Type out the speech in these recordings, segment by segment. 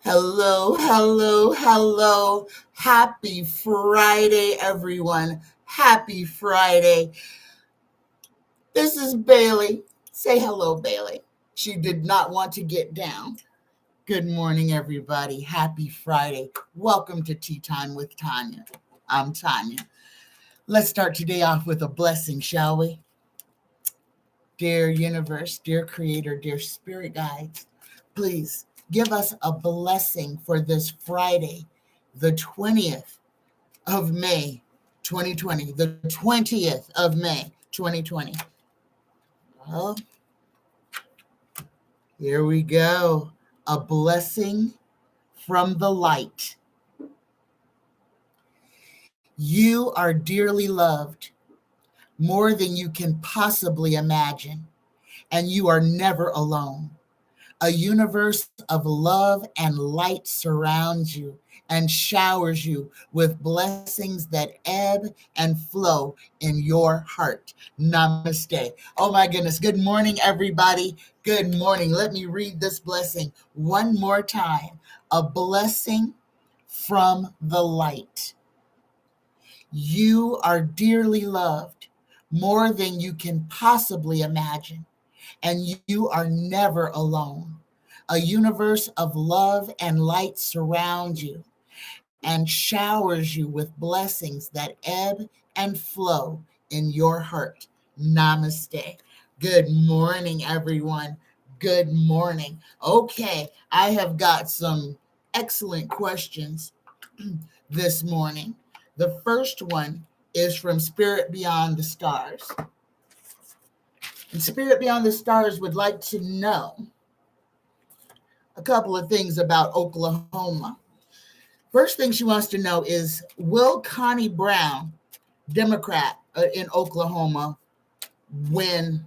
Hello, hello, hello. Happy Friday, everyone. Happy Friday. This is Bailey. Say hello, Bailey. She did not want to get down. Good morning, everybody. Happy Friday. Welcome to Tea Time with Tanya. I'm Tanya. Let's start today off with a blessing, shall we? Dear universe, dear creator, dear spirit guides, please give us a blessing for this Friday, the 20th of May, 2020. The 20th of May, 2020. Well, here we go. A blessing from the light. You are dearly loved, more than you can possibly imagine, and you are never alone. A universe of love and light surrounds you and showers you with blessings that ebb and flow in your heart. Namaste. Oh my goodness. Good morning, everybody. Good morning. Let me read this blessing one more time. A blessing from the light. You are dearly loved, more than you can possibly imagine, and you are never alone. A universe of love and light surrounds you and showers you with blessings that ebb and flow in your heart. Namaste. Good morning, everyone. Good morning. Okay, I have got some excellent questions this morning. The first one is from Spirit Beyond the Stars. And Spirit Beyond the Stars would like to know a couple of things about Oklahoma. First thing she wants to know is, will Connie Brown, Democrat in Oklahoma, will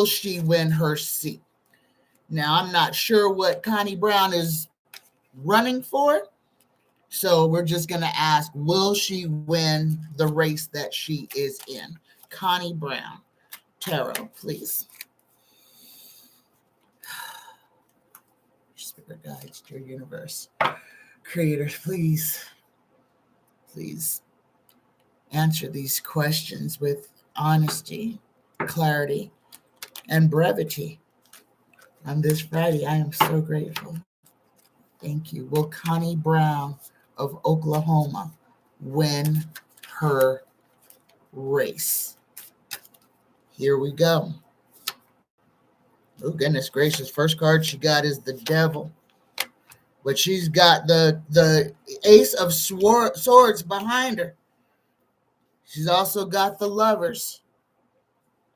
she win her seat? Now, I'm not sure what Connie Brown is running for, so we're just going to ask, will she win the race that she is in? Connie Brown. Tarot, please. Spirit guides, dear universe. Creators, please answer these questions with honesty, clarity, and brevity. On this Friday, I am so grateful. Thank you. Will Connie Brown of Oklahoma win her race? Here we go. Oh, goodness gracious. First card she got is the Devil. But she's got the Ace of Swords behind her. She's also got the Lovers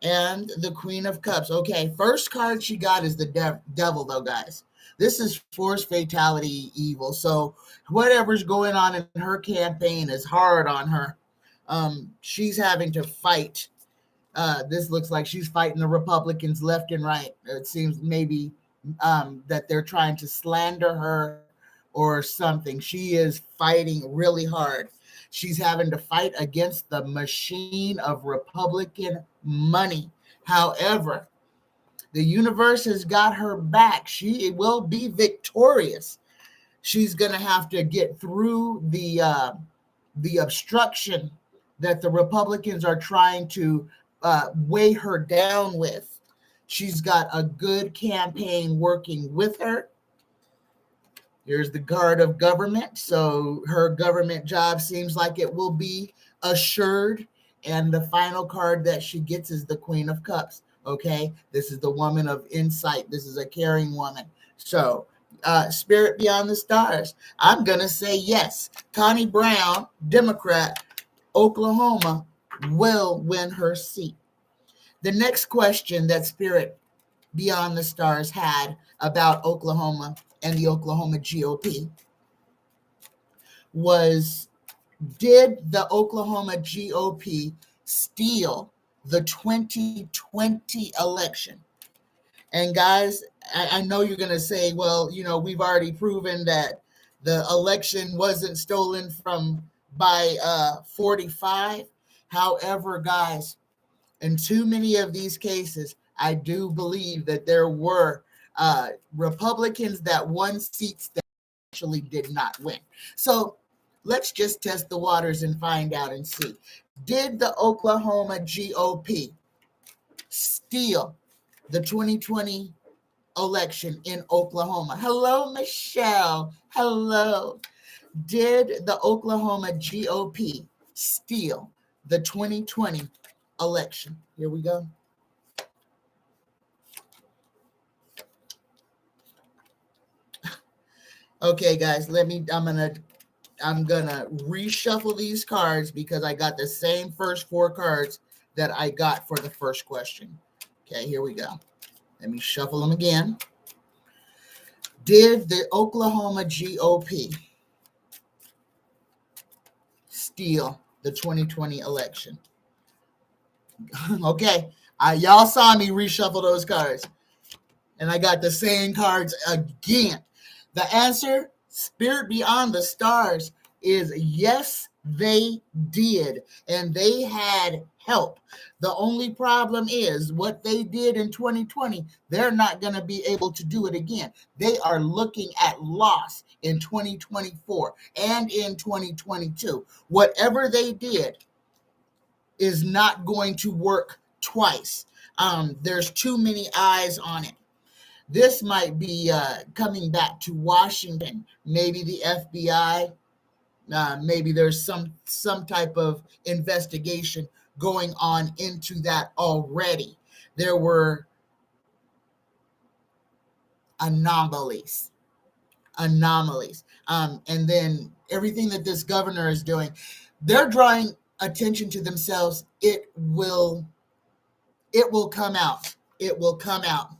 and the Queen of Cups. Okay, first card she got is the Devil, though, guys. This is force fatality evil. So whatever's going on in her campaign is hard on her. She's having to fight. This looks like she's fighting the Republicans left and right. It seems maybe that they're trying to slander her or something. She is fighting really hard. She's having to fight against the machine of Republican money. However, the universe has got her back. She will be victorious. She's going to have to get through the obstruction that the Republicans are trying to weigh her down with. She's got a good campaign working with her. Here's the guard of government. So her government job seems like it will be assured. And the final card that she gets is the Queen of Cups. Okay, this is the woman of insight. This is a caring woman. So Spirit Beyond the Stars, I'm going to say yes. Connie Brown, Democrat, Oklahoma, will win her seat. The next question that Spirit Beyond the Stars had about Oklahoma and the Oklahoma GOP was, did the Oklahoma GOP steal the 2020 election? And guys, I know you're going to say, well, we've already proven that the election wasn't stolen by 45. However, guys, in too many of these cases, I do believe that there were Republicans that won seats that actually did not win. So let's just test the waters and find out and see. Did the Oklahoma GOP steal the 2020 election in Oklahoma? Hello, Michelle. Hello. Did the Oklahoma GOP steal the 2020 election? Here we go. Okay, guys, I'm gonna reshuffle these cards because I got the same first four cards that I got for the first question. Okay, here we go. Let me shuffle them again. Did the Oklahoma GOP steal the 2020 election? Okay, y'all saw me reshuffle those cards, and I got the same cards again. The answer, Spirit Beyond the Stars, is yes, they did, and they had help. The only problem is what they did in 2020, they're not going to be able to do it again. They are looking at loss in 2024 and in 2022. Whatever they did is not going to work twice. There's too many eyes on it. This might be coming back to Washington, maybe the FBI, maybe there's some type of investigation going on into that already. There were anomalies. And then everything that this governor is doing, they're drawing attention to themselves. It will come out. It will come out.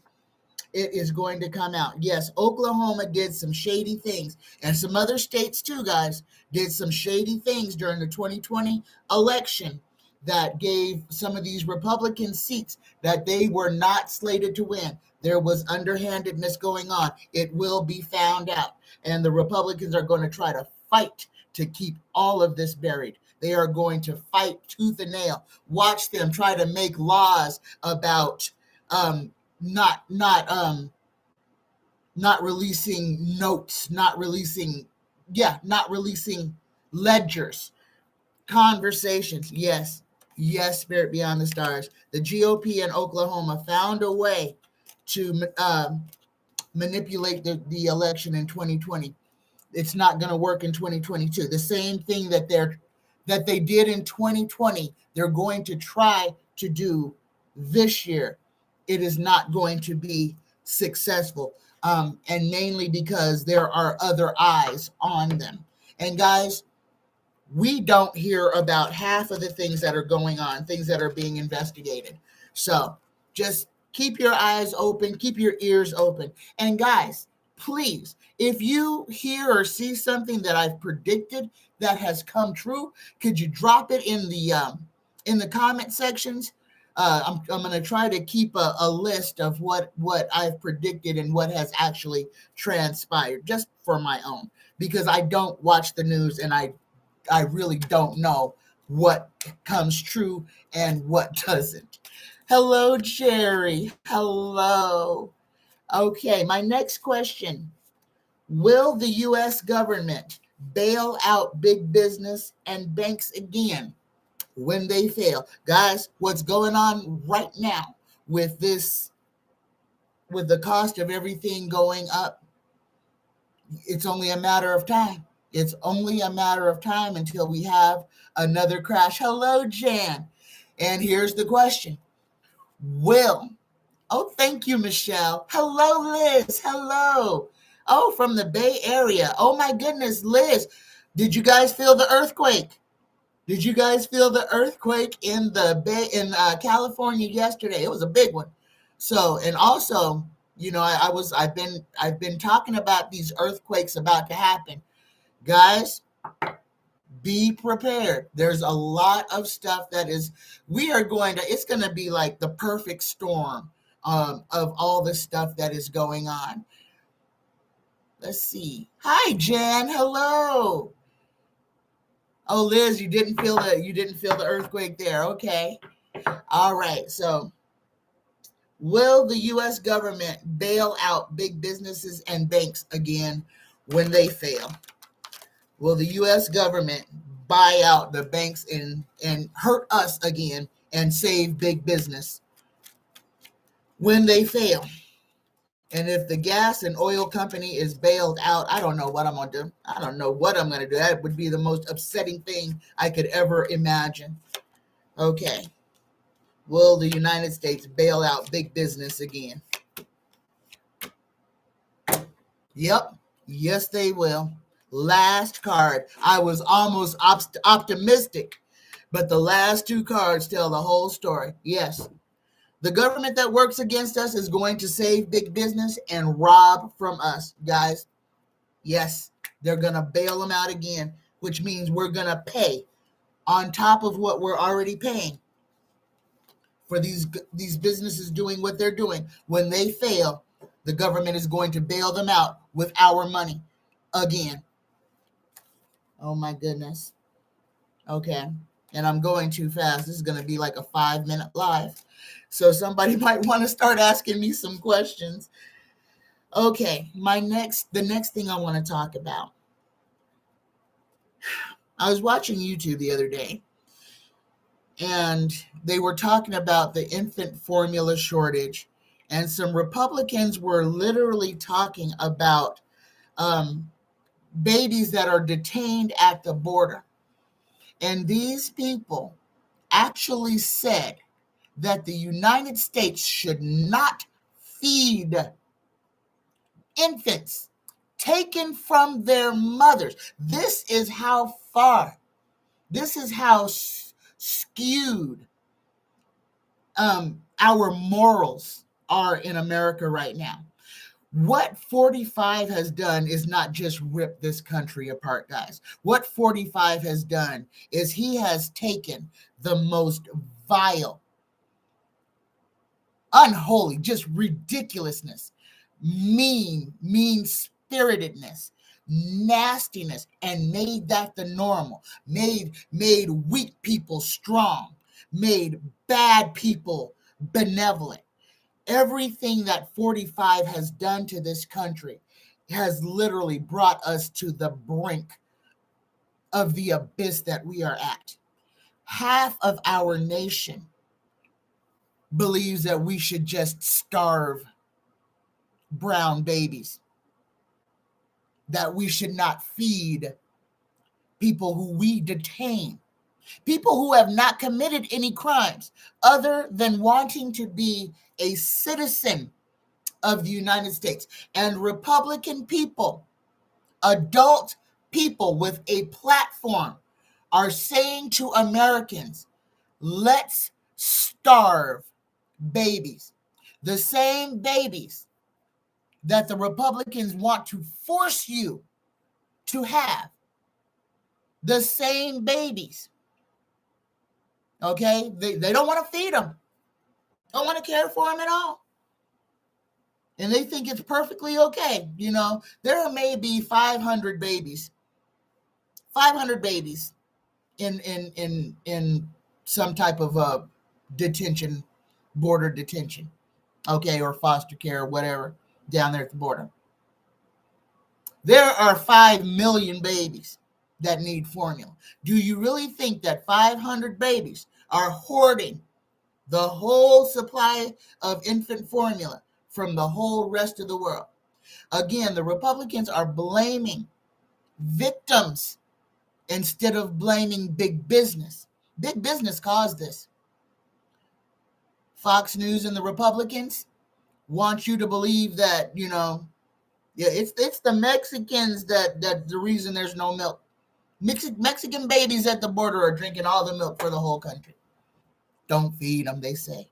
It is going to come out. Yes, Oklahoma did some shady things, and some other states too, guys, did some shady things during the 2020 election that gave some of these Republican seats that they were not slated to win. There was underhandedness going on. It will be found out, and the Republicans are going to try to fight to keep all of this buried. They are going to fight tooth and nail. Watch them try to make laws about not releasing notes, not releasing ledgers, conversations. Yes, Spirit Beyond the Stars. The GOP in Oklahoma found a way to manipulate the election in 2020. It's not going to work in 2022. The same thing that they did in 2020, they're going to try to do this year. It is not going to be successful, and mainly because there are other eyes on them. And guys, we don't hear about half of the things that are going on, things that are being investigated. So just keep your eyes open, keep your ears open. And guys, please, if you hear or see something that I've predicted that has come true, could you drop it in the comment sections? I'm going to try to keep a list of what I've predicted and what has actually transpired, just for my own, because I don't watch the news and I really don't know what comes true and what doesn't. Hello, Jerry. Hello. Okay, my next question. Will the U.S. government bail out big business and banks again when they fail? Guys, what's going on right now with the cost of everything going up, it's only a matter of time. It's only a matter of time until we have another crash. Hello, Jan. And here's the question. Thank you, Michelle. Hello, Liz. Hello. Oh, from the Bay Area. Oh, my goodness, Liz. Did you guys feel the earthquake? Did you guys feel the earthquake in the Bay in California yesterday? It was a big one. So, and also, I've been talking about these earthquakes about to happen. Guys, be prepared. There's a lot of stuff it's going to be like the perfect storm of all the stuff that is going on. Let's see. Hi, Jan. Hello. Oh, Liz, you didn't feel the earthquake there. Okay. All right. So Will the U.S. government bail out big businesses and banks again when they fail? Will the U.S. government buy out the banks and hurt us again and save big business when they fail? And if the gas and oil company is bailed out, I don't know what I'm going to do. I don't know what I'm going to do. That would be the most upsetting thing I could ever imagine. Okay. Will the United States bail out big business again? Yep. Yes, they will. Last card. I was almost optimistic, but the last two cards tell the whole story. Yes. The government that works against us is going to save big business and rob from us, guys. Yes, they're going to bail them out again, which means we're going to pay on top of what we're already paying for these businesses doing what they're doing. When they fail, the government is going to bail them out with our money again. Oh my goodness. Okay. And I'm going too fast. This is going to be like a 5-minute live. So somebody might want to start asking me some questions. Okay, the next thing I want to talk about. I was watching YouTube the other day, and they were talking about the infant formula shortage, and some Republicans were literally talking about babies that are detained at the border. And these people actually said that the United States should not feed infants taken from their mothers. This is how skewed our morals are in America right now. What 45 has done is not just rip this country apart, guys. What 45 has done is he has taken the most vile, unholy, just ridiculousness, mean-spiritedness, nastiness, and made that the normal, made weak people strong, made bad people benevolent. Everything that 45 has done to this country has literally brought us to the brink of the abyss that we are at. Half of our nation believes that we should just starve brown babies, that we should not feed people who we detain, people who have not committed any crimes other than wanting to be a citizen of the United States. And Republican people, adult people with a platform, are saying to Americans, let's starve babies. The same babies that the Republicans want to force you to have. The same babies. Okay? They don't want to feed them. Don't want to care for them at all. And they think it's perfectly okay. You know, there may be 500 babies. 500 babies in some type of detention, border detention, okay, or foster care or whatever down there at the border. There are 5 million babies that need formula. Do you really think that 500 babies are hoarding the whole supply of infant formula from the whole rest of the world? Again, the Republicans are blaming victims instead of blaming big business. Big business caused this. Fox News and the Republicans want you to believe that, you know, yeah, it's the Mexicans that the reason there's no milk. Mexican babies at the border are drinking all the milk for the whole country. Don't feed them, they say.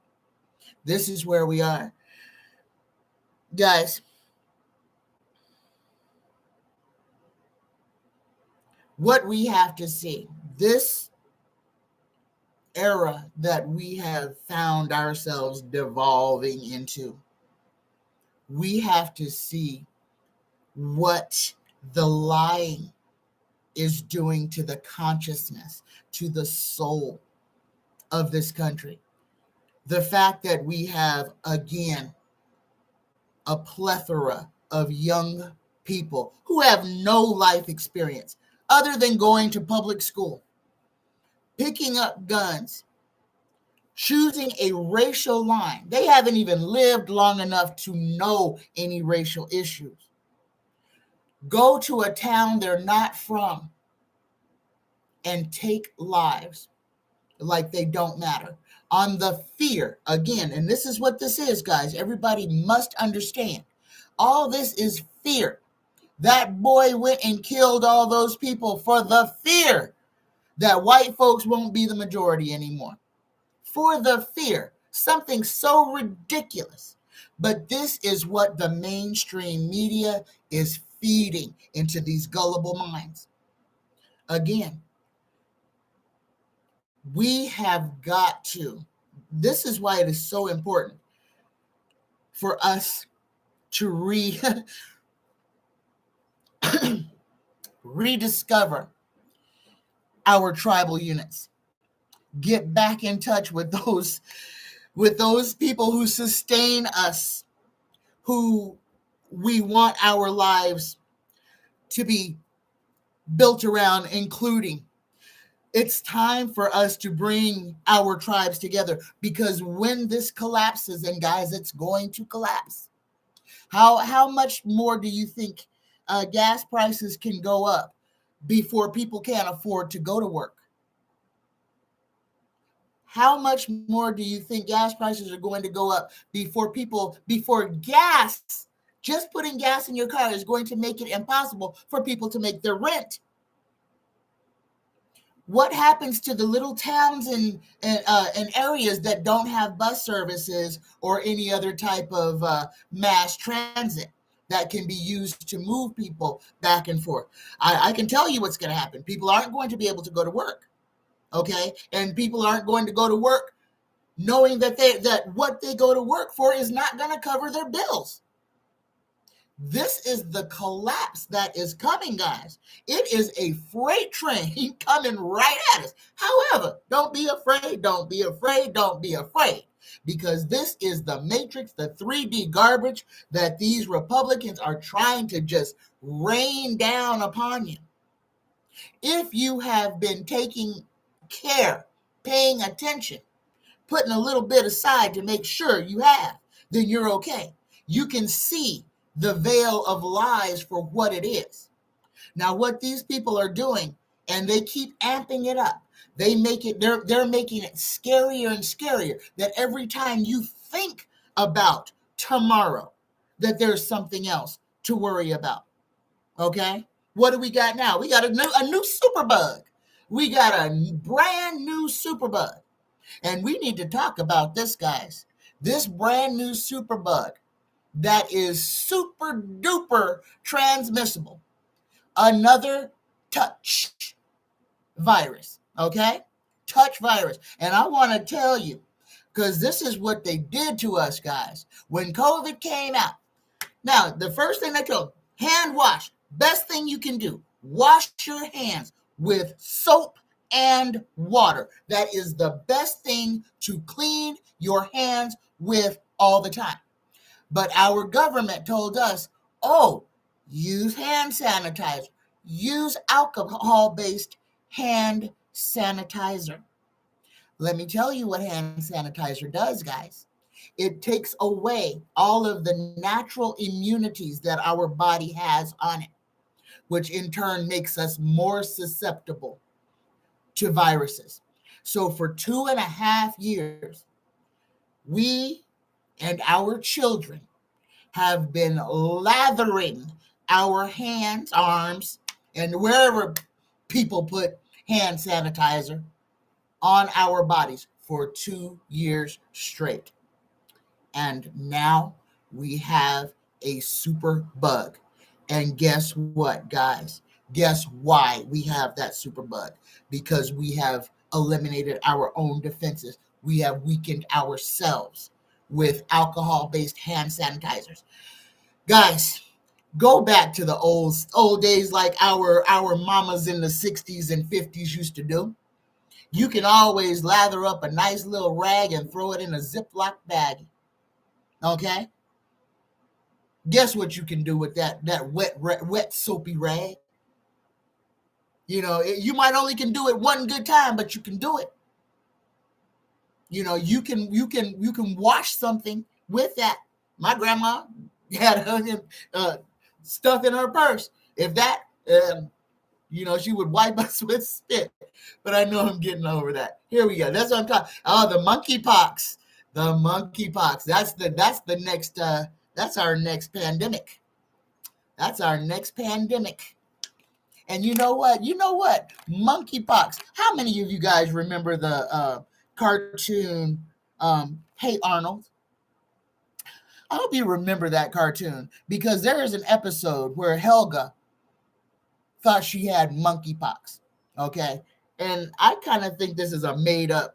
This is where we are. Guys, what we have to see, this era that we have found ourselves devolving into, we have to see what the lying is doing to the consciousness, to the soul of this country. The fact that we have, again, a plethora of young people who have no life experience other than going to public school, picking up guns, choosing a racial line. They haven't even lived long enough to know any racial issues. Go to a town they're not from and take lives like they don't matter. On the fear, again, and this is what this is, guys. Everybody must understand. All this is fear. That boy went and killed all those people for the fear that white folks won't be the majority anymore. For the fear. Something so ridiculous. But this is what the mainstream media is feeding into these gullible minds. Again, we have got to, this is why it is so important for us to rediscover our tribal units. Get back in touch with those people who sustain us, who we want our lives to be built around, including. It's time for us to bring our tribes together, because when this collapses, and guys, it's going to collapse. How much more do you think gas prices can go up before people can't afford to go to work? How much more do you think gas prices are going to go up before gas, just putting gas in your car is going to make it impossible for people to make their rent? What happens to the little towns and areas that don't have bus services or any other type of mass transit that can be used to move people back and forth? I can tell you what's going to happen. People aren't going to be able to go to work, okay? And people aren't going to go to work knowing that what they go to work for is not going to cover their bills. This is the collapse that is coming, guys. It is a freight train coming right at us. However, don't be afraid, don't be afraid, don't be afraid, because this is the matrix, the 3D garbage that these Republicans are trying to just rain down upon you. If you have been taking care, paying attention, putting a little bit aside to make sure you have, then you're okay. You can see the veil of lies for what it is. Now, what these people are doing, and they keep amping it up, they're making it scarier and scarier, that every time you think about tomorrow, that there's something else to worry about. Okay? What do we got now? We got a new superbug. We got a brand new superbug. And we need to talk about this, guys. This brand new superbug that is super duper transmissible. Another touch virus, okay? Touch virus. And I want to tell you, because this is what they did to us, guys, when COVID came out. Now, the first thing they told, hand wash, best thing you can do. Wash your hands with soap and water. That is the best thing to clean your hands with all the time. But our government told us, oh, use hand sanitizer, use alcohol-based hand sanitizer. Let me tell you what hand sanitizer does, guys. It takes away all of the natural immunities that our body has on it, which in turn makes us more susceptible to viruses. So for 2.5 years, we and our children have been lathering our hands, arms, and wherever people put hand sanitizer on our bodies for 2 years straight. And now we have a super bug. And guess what, guys? Guess why we have that super bug? Because we have eliminated our own defenses. We have weakened ourselves with alcohol-based hand sanitizers. Guys, go back to the old days like our mamas in the 60s and 50s used to do. You can always lather up a nice little rag and throw it in a Ziploc bag. Okay? Guess what you can do with that wet soapy rag? You might only can do it one good time, but you can do it. You can wash something with that. My grandma had stuff in her purse. If that, she would wipe us with spit. But I know I'm getting over that. Here we go. That's what I'm talking. Oh, the monkeypox. The monkeypox. That's the next. That's our next pandemic. That's our next pandemic. And you know what? Monkeypox. How many of you guys remember the cartoon, Hey Arnold? I hope you remember that cartoon, because there is an episode where Helga thought she had monkeypox. Okay. And I kind of think this is a made up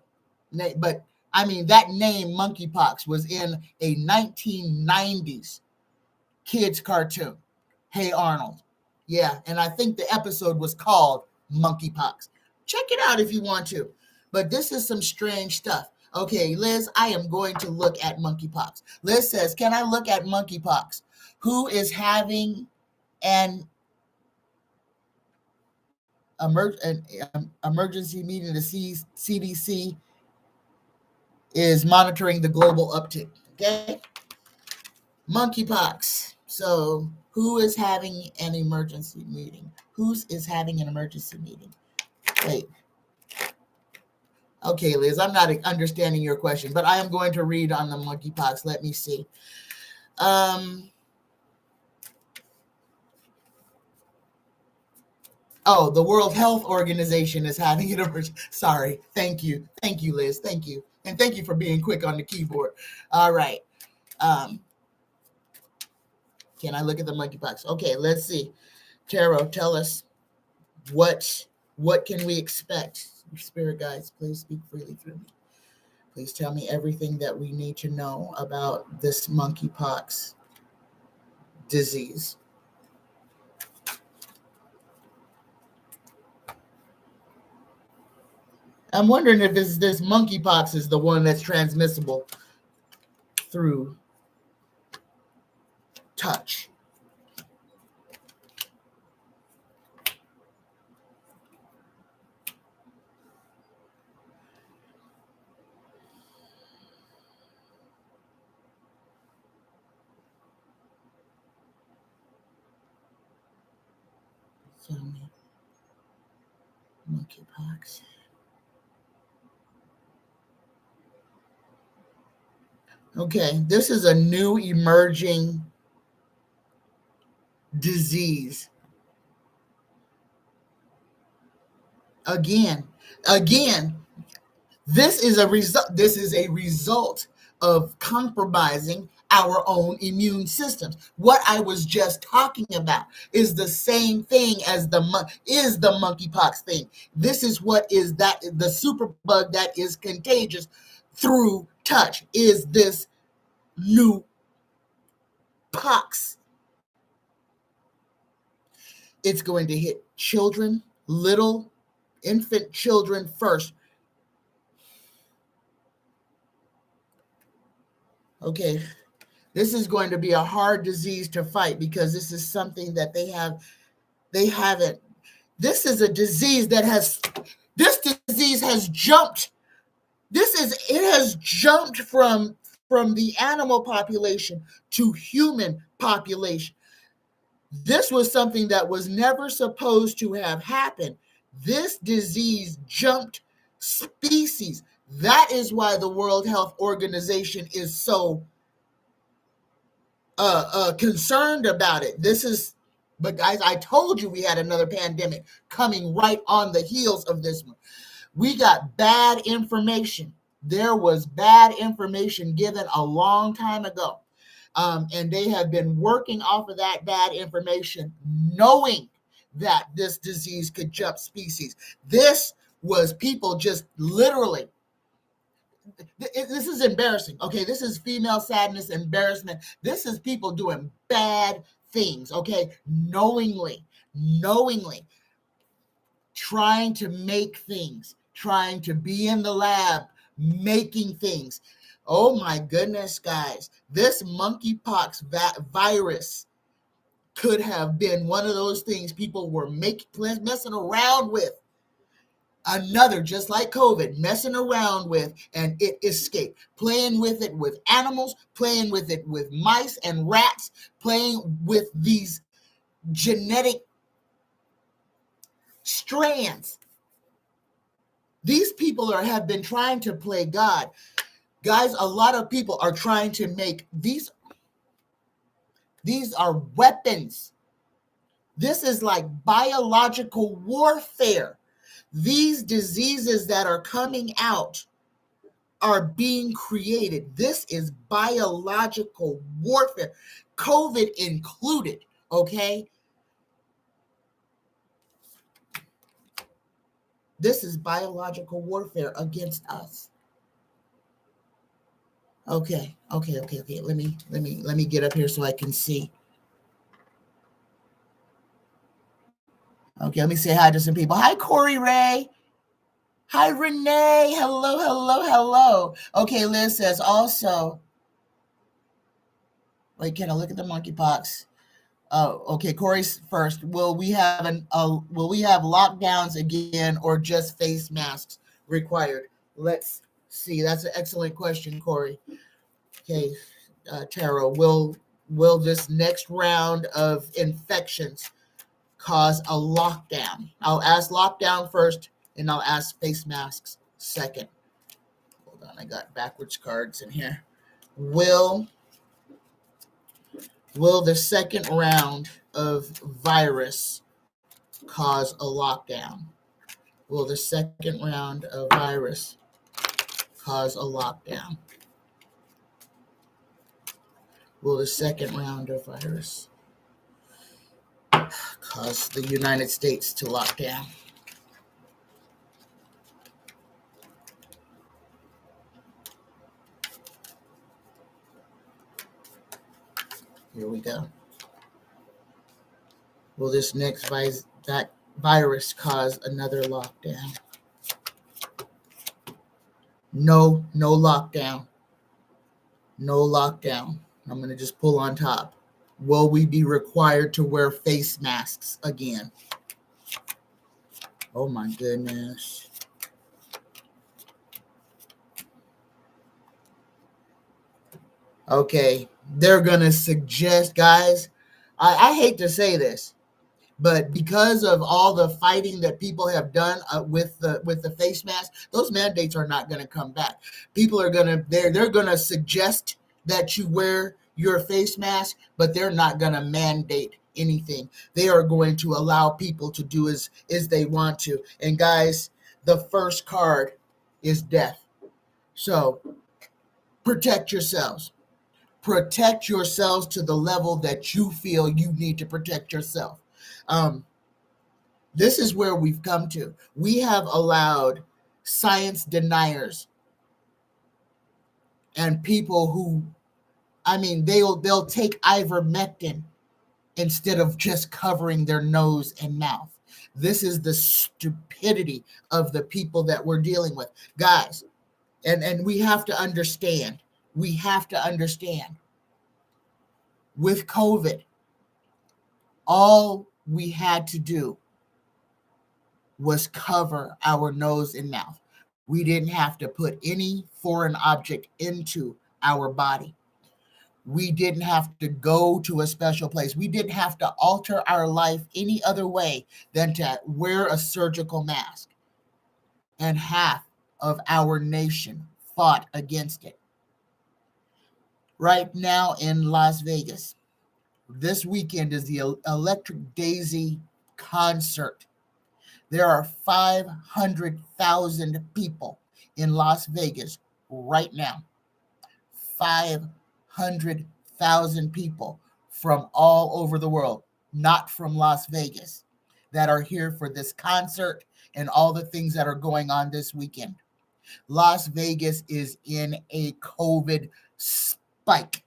name, but I mean, that name monkeypox was in a 1990s kids cartoon, Hey Arnold. Yeah. And I think the episode was called Monkeypox. Check it out if you want to. But this is some strange stuff. Okay, Liz, I am going to look at monkeypox. Liz says, can I look at monkeypox? Who is having an emergency meeting? The CDC is monitoring the global uptick. Okay, monkeypox. So who is having an emergency meeting? Who's is having an emergency meeting? Wait. Okay, Liz, I'm not understanding your question, but I am going to read on the monkeypox. Let me see. Oh, the World Health Organization is having an emergency. Sorry. Thank you. Thank you, Liz. Thank you. And thank you for being quick on the keyboard. All right. Can I look at the monkeypox? Okay, let's see. Tarot, tell us what can we expect? Spirit guides, please speak freely through me. Please tell me everything that we need to know about this monkeypox disease. I'm wondering if this monkeypox is the one that's transmissible through touch. Tell me, monkeypox. Okay, this is a new emerging disease. Again, this is a result of compromising our own immune systems. What I was just talking about is the same thing as the monkeypox thing. This is what is that the superbug that is contagious through touch is this new pox. It's going to hit children, little infant children first. Okay, this is going to be a hard disease to fight because this is something that they haven't. This is a disease this disease has jumped. It has jumped from the animal population to human population. This was something that was never supposed to have happened. This disease jumped species. That is why the World Health Organization is so concerned about it. But guys, I told you we had another pandemic coming right on the heels of this one. We got bad information. There was bad information given a long time ago. And they have been working off of that bad information, knowing that this disease could jump species. This was people just literally, this is embarrassing. Okay, this is female sadness, embarrassment. This is people doing bad things, okay, knowingly trying to make things trying to be in the lab, making things. Oh my goodness, guys, this monkeypox virus could have been one of those things people were messing around with. Another, just like COVID, messing around with, and it escaped. Playing with it with animals, playing with it with mice and rats, playing with these genetic strands. These people have been trying to play God. Guys, a lot of people are trying to make these are weapons. This is like biological warfare. These diseases that are coming out are being created. This is biological warfare, COVID included, okay? This is biological warfare against us. Okay. Let me get up here so I can see. Okay, let me say hi to some people. Hi, Corey Ray. Hi, Renee. Hello. Okay, Liz says also, wait, can I look at the monkeypox? Oh, okay, Corey's first. Will we have lockdowns again or just face masks required? Let's see. That's an excellent question, Corey. Okay, Tara, will this next round of infections cause a lockdown? I'll ask lockdown first, and I'll ask face masks second. Hold on, I got backwards cards in here. Will the second round of virus cause a lockdown? Will the second round of virus cause a lockdown? Will the second round of virus cause the United States to lock down? Here we go. Will this next virus cause another lockdown? No lockdown. No lockdown. I'm going to just pull on top. Will we be required to wear face masks again? Oh my goodness. Okay, they're going to suggest, guys, I hate to say this, but because of all the fighting that people have done with the face mask, those mandates are not going to come back. People are going to they're going to suggest that you wear your face mask, but they're not going to mandate anything. They are going to allow people to do as they want to. And guys, the first card is death. So protect yourselves. Protect yourselves to the level that you feel you need to protect yourself. This is where we've come to. We have allowed science deniers and people who, they'll take ivermectin instead of just covering their nose and mouth. This is the stupidity of the people that we're dealing with, guys. And we have to understand. We have to understand. With COVID, all we had to do was cover our nose and mouth. We didn't have to put any foreign object into our body. We didn't have to go to a special place. We didn't have to alter our life any other way than to wear a surgical mask. And half of our nation fought against it. Right now in Las Vegas, this weekend is the Electric Daisy concert. There are 500,000 people in Las Vegas right now. 500,000 people from all over the world, not from Las Vegas, that are here for this concert and all the things that are going on this weekend. Las Vegas is in a COVID spike.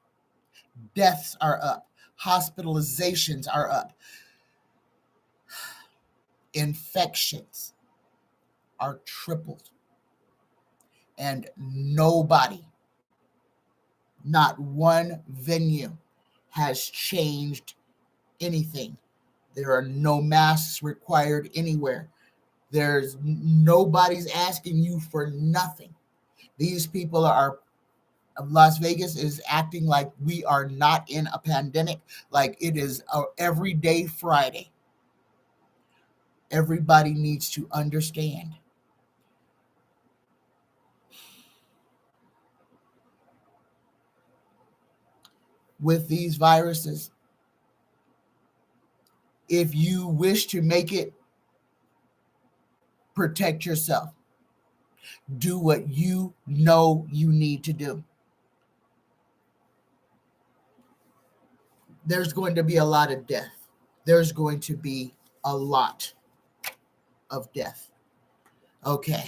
Deaths are up. Hospitalizations are up. Infections. are tripled. And nobody, not one venue, has changed anything. There are no masks required anywhere. There's nobody's asking you for nothing. These people are, Las Vegas is acting like we are not in a pandemic, like it is a everyday Friday. Everybody needs to understand. With these viruses, if you wish to make it, protect yourself. Do what you know you need to do. There's going to be a lot of death. There's going to be a lot of death. Okay.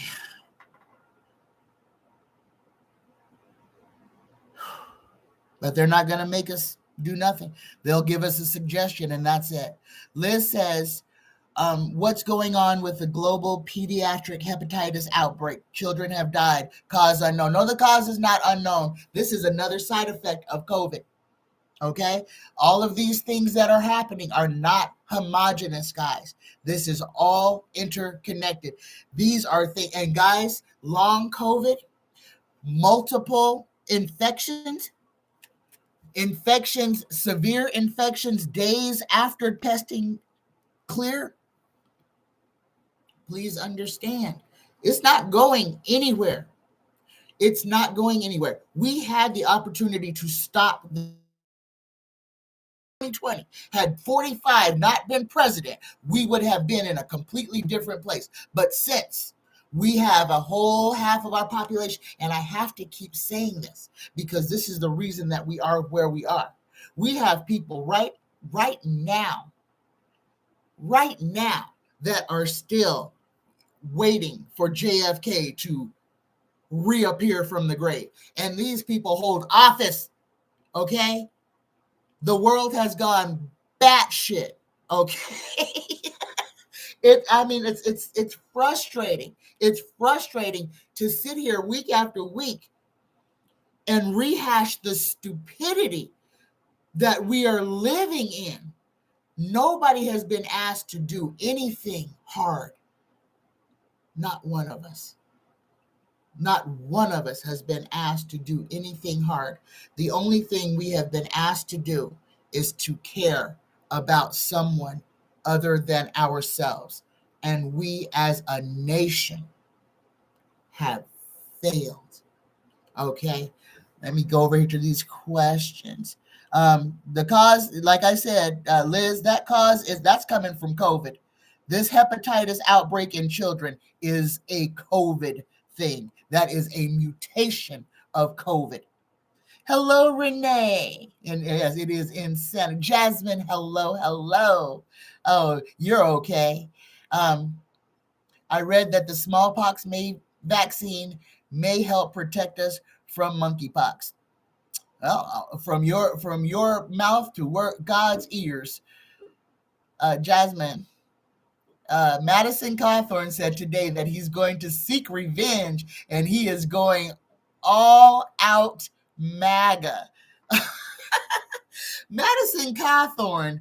But they're not going to make us do nothing. They'll give us a suggestion, and that's it. Liz says, what's going on with the global pediatric hepatitis outbreak? Children have died. Cause unknown. No, the cause is not unknown. This is another side effect of COVID. Okay? All of these things that are happening are not homogenous, guys. This is all interconnected. These are things, and guys, long COVID, multiple infections, severe infections days after testing clear. Please understand, it's not going anywhere. It's not going anywhere. We had the opportunity to stop 2020. Had 45 not been president, we would have been in a completely different place. But since we have a whole half of our population, and I have to keep saying this because this is the reason that we are where we are. We have people right now that are still waiting for JFK to reappear from the grave. And these people hold office, okay? The world has gone batshit, okay? It's frustrating. It's frustrating to sit here week after week and rehash the stupidity that we are living in. Nobody has been asked to do anything hard. Not one of us. Not one of us has been asked to do anything hard. The only thing we have been asked to do is to care about someone other than ourselves. And we as a nation have failed. Okay, let me go over here to these questions. The cause, like I said, Liz, that's coming from COVID. This hepatitis outbreak in children is a COVID thing. That is a mutation of COVID. Hello, Renee. And yes, it is in Santa. Jasmine, hello. Oh, you're okay. I read that the smallpox vaccine may help protect us from monkeypox. Well, from your mouth to God's ears. Jasmine, Madison Cawthorn said today that he's going to seek revenge and he is going all out MAGA. Madison Cawthorn,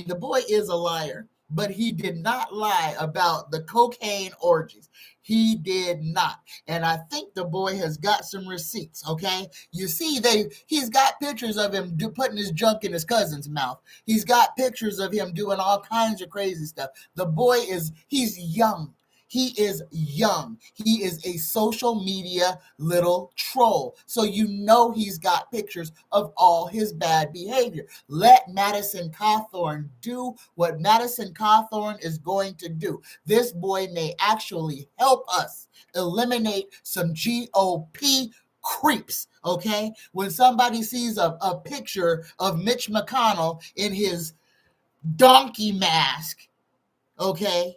the boy is a liar, but he did not lie about the cocaine orgies. He did not. And I think the boy has got some receipts, okay? You see, he's got pictures of him putting his junk in his cousin's mouth. He's got pictures of him doing all kinds of crazy stuff. The boy he's young. He is young. He is a social media little troll. So you know he's got pictures of all his bad behavior. Let Madison Cawthorn do what Madison Cawthorn is going to do. This boy may actually help us eliminate some GOP creeps, okay? When somebody sees a picture of Mitch McConnell in his donkey mask, okay?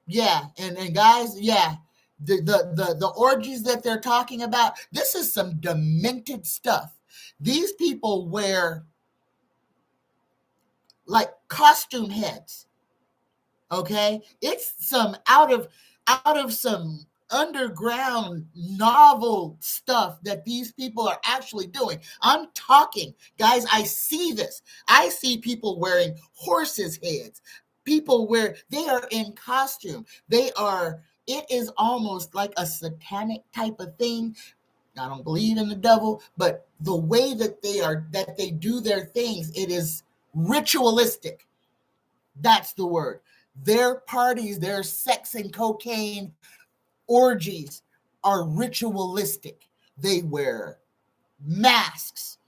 Yeah, and guys, yeah, the orgies that they're talking about, this is some demented stuff. These people wear like costume heads, okay? It's some out of some underground novel stuff that these people are actually doing. I'm talking, guys, I see this. I see people wearing horses' heads. People they are in costume. It is almost like a satanic type of thing. I don't believe in the devil, but the way that they do their things, it is ritualistic. That's the word. Their parties, their sex and cocaine orgies are ritualistic. They wear masks.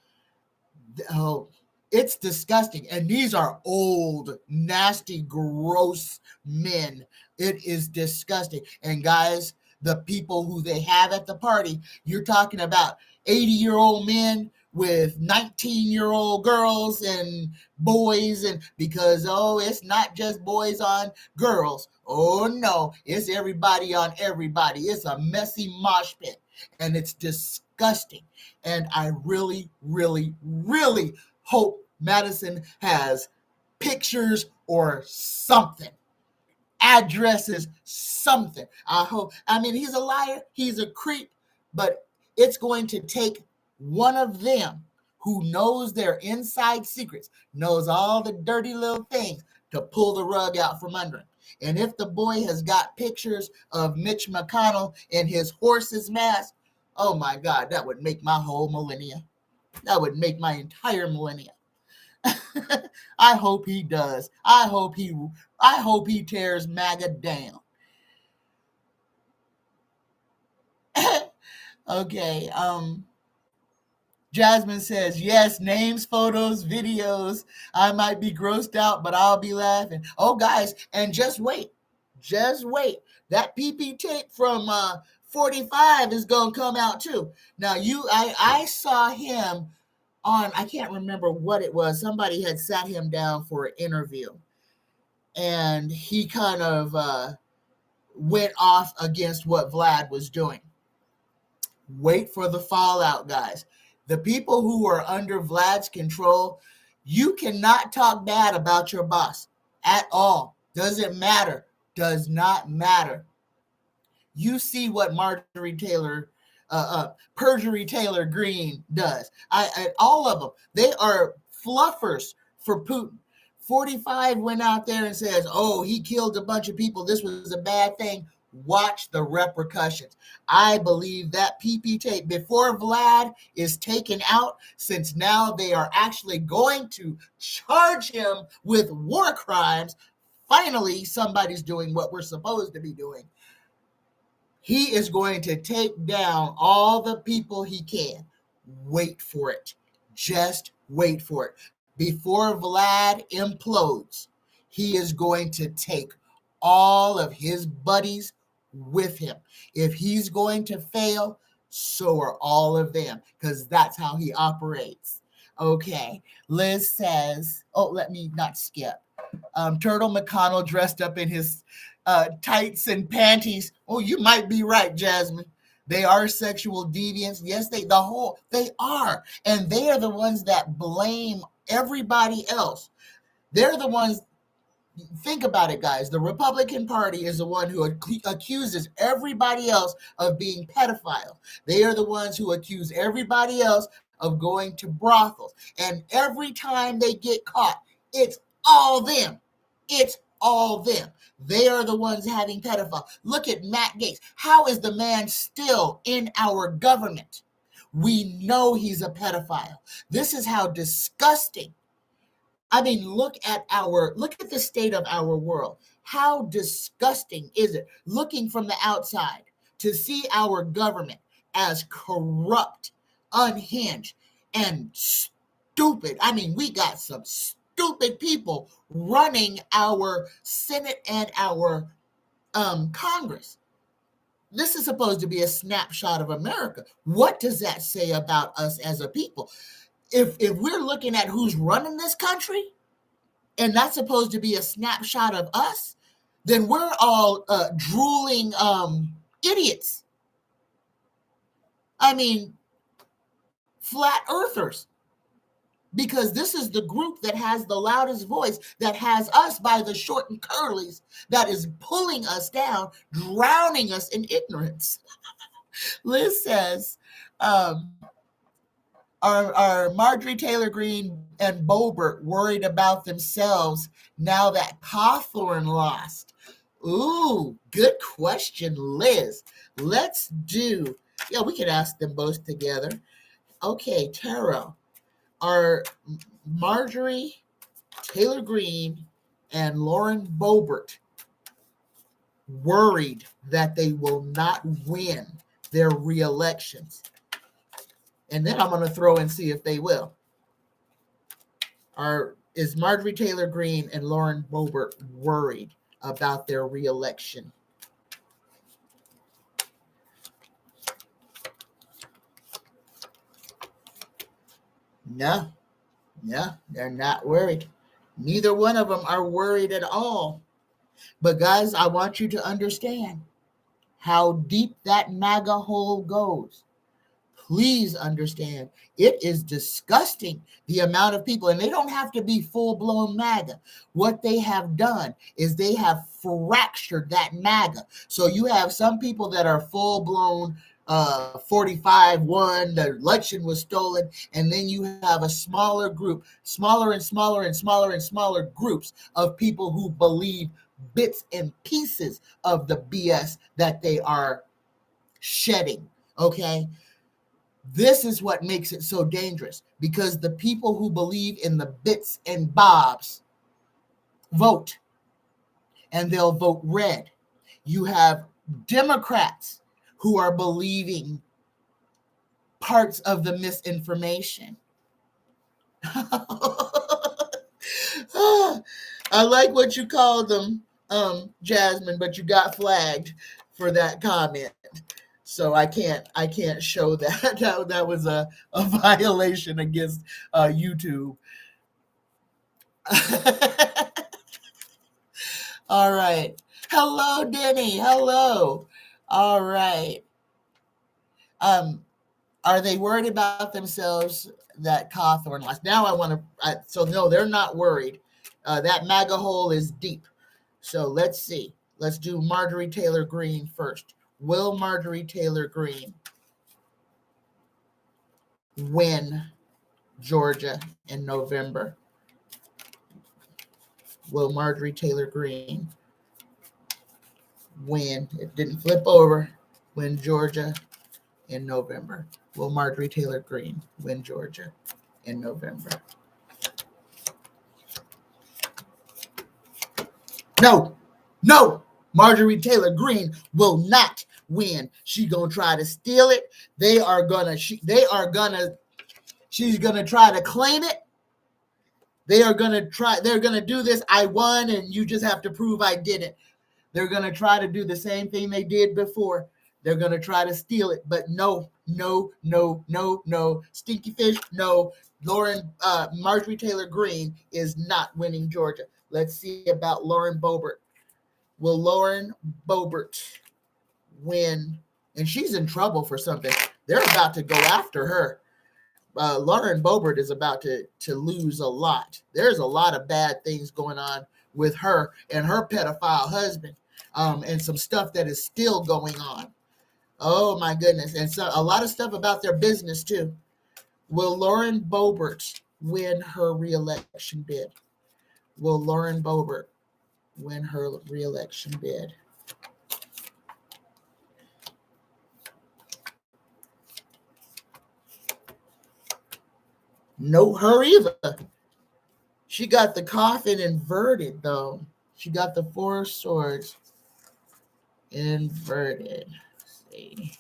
Oh, it's disgusting. And these are old, nasty, gross men. It is disgusting. And guys, the people who they have at the party, you're talking about 80-year-old men with 19-year-old girls and boys, and because it's not just boys on girls. Oh no, it's everybody on everybody. It's a messy mosh pit, and it's disgusting. And I really, really, really hope Madison has pictures or something, addresses, something. I mean, he's a liar, he's a creep, but it's going to take one of them who knows their inside secrets, knows all the dirty little things, to pull the rug out from under him. And if the boy has got pictures of Mitch McConnell in his horse's mask, oh my God, that would make my whole millennia. That would make my entire millennia. I hope he does. I hope he tears MAGA down. Okay. Jasmine says, yes, names, photos, videos. I might be grossed out, but I'll be laughing. Oh, guys, and just wait. Just wait. That PP tape from 45 is going to come out too. Now, I saw him on, I can't remember what it was. Somebody had sat him down for an interview, and he kind of went off against what Vlad was doing. Wait for the fallout, guys. The people who are under Vlad's control, you cannot talk bad about your boss at all. Doesn't matter. Does not matter. You see what Perjury Taylor Green does. All of them, they are fluffers for Putin. 45 went out there and says, oh, he killed a bunch of people. This was a bad thing. Watch the repercussions. I believe that PP tape, before Vlad is taken out, since now they are actually going to charge him with war crimes, finally somebody's doing what we're supposed to be doing. He is going to take down all the people he can. Wait for it. Just wait for it. Before Vlad implodes, he is going to take all of his buddies with him. If he's going to fail, so are all of them, because that's how he operates. Okay, Liz says, let me not skip. Turtle McConnell dressed up in his tights and panties. Oh, you might be right, Jasmine. They are sexual deviants. Yes, they are. And they are the ones that blame everybody else. They're the ones, think about it, guys. The Republican Party is the one who accuses everybody else of being pedophiles. They are the ones who accuse everybody else of going to brothels. And every time they get caught, it's all them. It's all them. They are the ones having pedophiles. Look at Matt Gaetz. How is the man still in our government? We know he's a pedophile. This is how disgusting. I mean, look at the state of our world. How disgusting is it, looking from the outside, to see our government as corrupt, unhinged, and stupid. I mean, we got some stupid people running our Senate and our Congress. This is supposed to be a snapshot of America. What does that say about us as a people? If we're looking at who's running this country, and that's supposed to be a snapshot of us, then we're all drooling idiots. I mean, flat earthers. because this is the group that has the loudest voice, that has us by the short and curlies, that is pulling us down, drowning us in ignorance. Liz says, are Marjorie Taylor Greene and Boebert worried about themselves now that Cawthorn lost? Ooh, good question, Liz. Let's do, we could ask them both together. Okay, Tara, are Marjorie Taylor Greene and Lauren Boebert worried that they will not win their re-elections? And then I'm going to throw and see if they will. Is Marjorie Taylor Greene and Lauren Boebert worried about their re-election? No, they're not worried. Neither one of them are worried at all. But guys, I want you to understand how deep that MAGA hole goes. Please understand, it is disgusting the amount of people, and they don't have to be full-blown MAGA. What they have done is they have fractured that MAGA. So you have some people that are full-blown 45-1, the election was stolen, and then you have a smaller group, smaller and smaller and smaller and smaller groups of people who believe bits and pieces of the BS that they are shedding, okay? This is what makes it so dangerous, because the people who believe in the bits and bobs vote, and they'll vote red. You have Democrats who are believing parts of the misinformation. I like what you called them, Jasmine, but you got flagged for that comment. So I can't show that. That was a violation against YouTube. All right. Hello, Denny. Hello. All right. Are they worried about themselves that Cawthorn lost? Now I want to. So no, they're not worried. That MAGA hole is deep. So let's see. Let's do Marjorie Taylor Greene first. Will Marjorie Taylor Greene win Georgia in November? Will Marjorie Taylor Greene win? It didn't flip over. Win Georgia in November. Will Marjorie Taylor Greene win Georgia in November? No. Marjorie Taylor Greene will not win. She's gonna try to steal it. She's gonna try to claim it. They're gonna do this. I won, and you just have to prove I didn't. They're gonna try to do the same thing they did before. They're gonna try to steal it, but no. Stinky fish, no. Marjorie Taylor Greene is not winning Georgia. Let's see about Lauren Boebert. Will Lauren Boebert win? And she's in trouble for something. They're about to go after her. Lauren Boebert is about to lose a lot. There's a lot of bad things going on with her and her pedophile husband, and some stuff that is still going on. Oh my goodness. And so a lot of stuff about their business too. Will Lauren Boebert win her re-election bid? Will Lauren Boebert win her re-election bid? No, her either. She got the coffin inverted, though. She got the Four of Swords inverted. Let's see.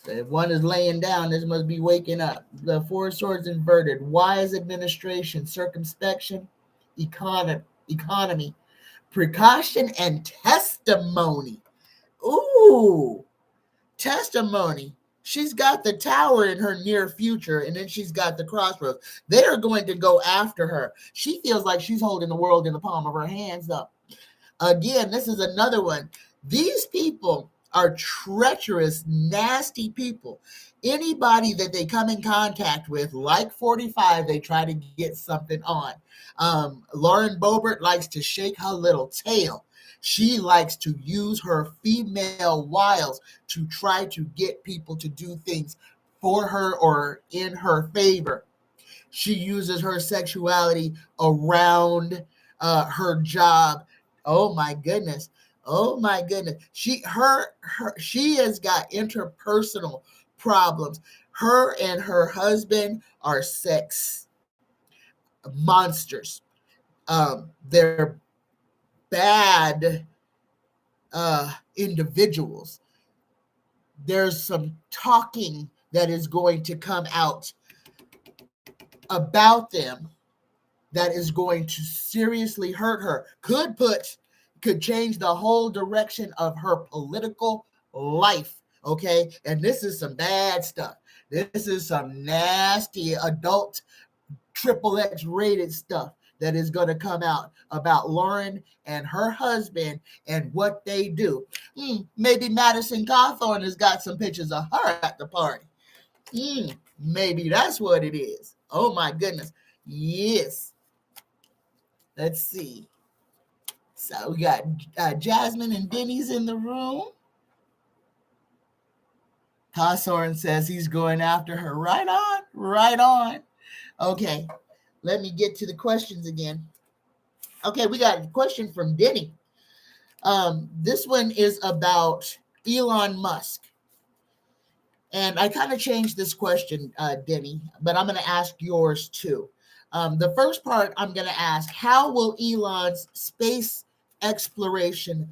So if one is laying down, this must be waking up. The Four of Swords inverted. Wise administration, circumspection, economy, precaution, and testimony. Ooh, testimony. She's got the Tower in her near future, and then she's got the Crossroads. They are going to go after her. She feels like she's holding the world in the palm of her hands, though. Again, this is another one. These people are treacherous, nasty people. Anybody that they come in contact with, like 45, they try to get something on. Lauren Boebert likes to shake her little tail. She likes to use her female wiles to try to get people to do things for her or in her favor. She uses her sexuality around her job. Oh my goodness. Oh my goodness. She has got interpersonal problems. Her and her husband are sex monsters. They're bad individuals. There's some talking that is going to come out about them that is going to seriously hurt her, could change the whole direction of her political life. Okay. And this is some bad stuff. This is some nasty adult triple X rated stuff that is going to come out about Lauren and her husband and what they do. Maybe Madison Cawthorn has got some pictures of her at the party. Maybe that's what it is. Oh my goodness. Yes. Let's see. So we got Jasmine and Denny's in the room. Cawthorn says he's going after her. Right on. Right on. Okay. Let me get to the questions again. Okay, we got a question from Denny. This one is about Elon Musk. And I kind of changed this question, Denny, but I'm going to ask yours too. The first part I'm going to ask, how will Elon's space exploration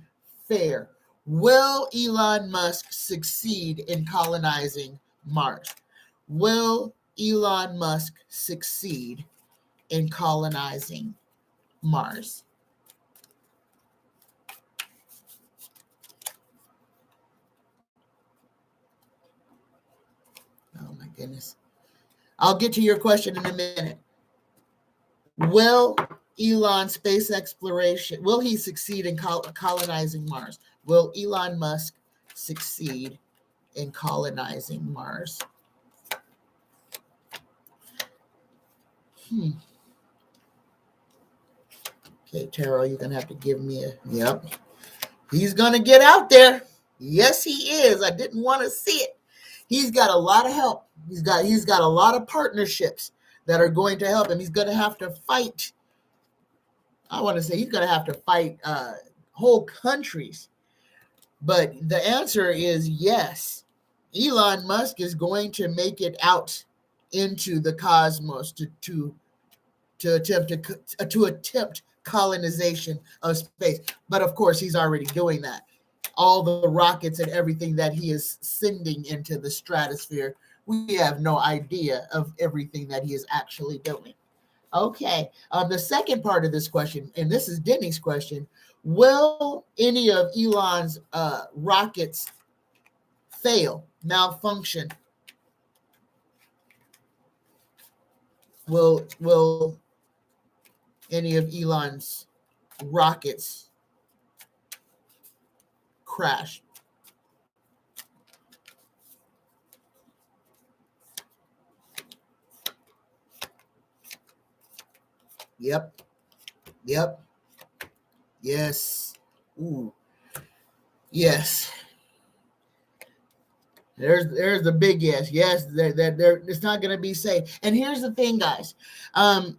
fare? Will Elon Musk succeed in colonizing Mars? Will Elon Musk succeed in colonizing Mars? Oh my goodness. I'll get to your question in a minute. Will Elon space exploration, will he succeed in colonizing Mars? Will Elon Musk succeed in colonizing Mars? Okay, Terrell, you're going to have to give me a, yep. He's going to get out there. Yes, he is. I didn't want to see it. He's got a lot of help. He's got a lot of partnerships that are going to help him. He's going to have to fight. I want to say he's going to have to fight whole countries. But the answer is yes. Elon Musk is going to make it out into the cosmos to attempt colonization of space. But of course, he's already doing that. All the rockets and everything that he is sending into the stratosphere, we have no idea of everything that he is actually doing. Okay. The second part of this question, and this is Denny's question, will any of Elon's rockets fail, malfunction? Will any of Elon's rockets crash? Yep. Yes. Ooh. Yes. There's the big yes. Yes, it's not going to be safe. And here's the thing, guys. I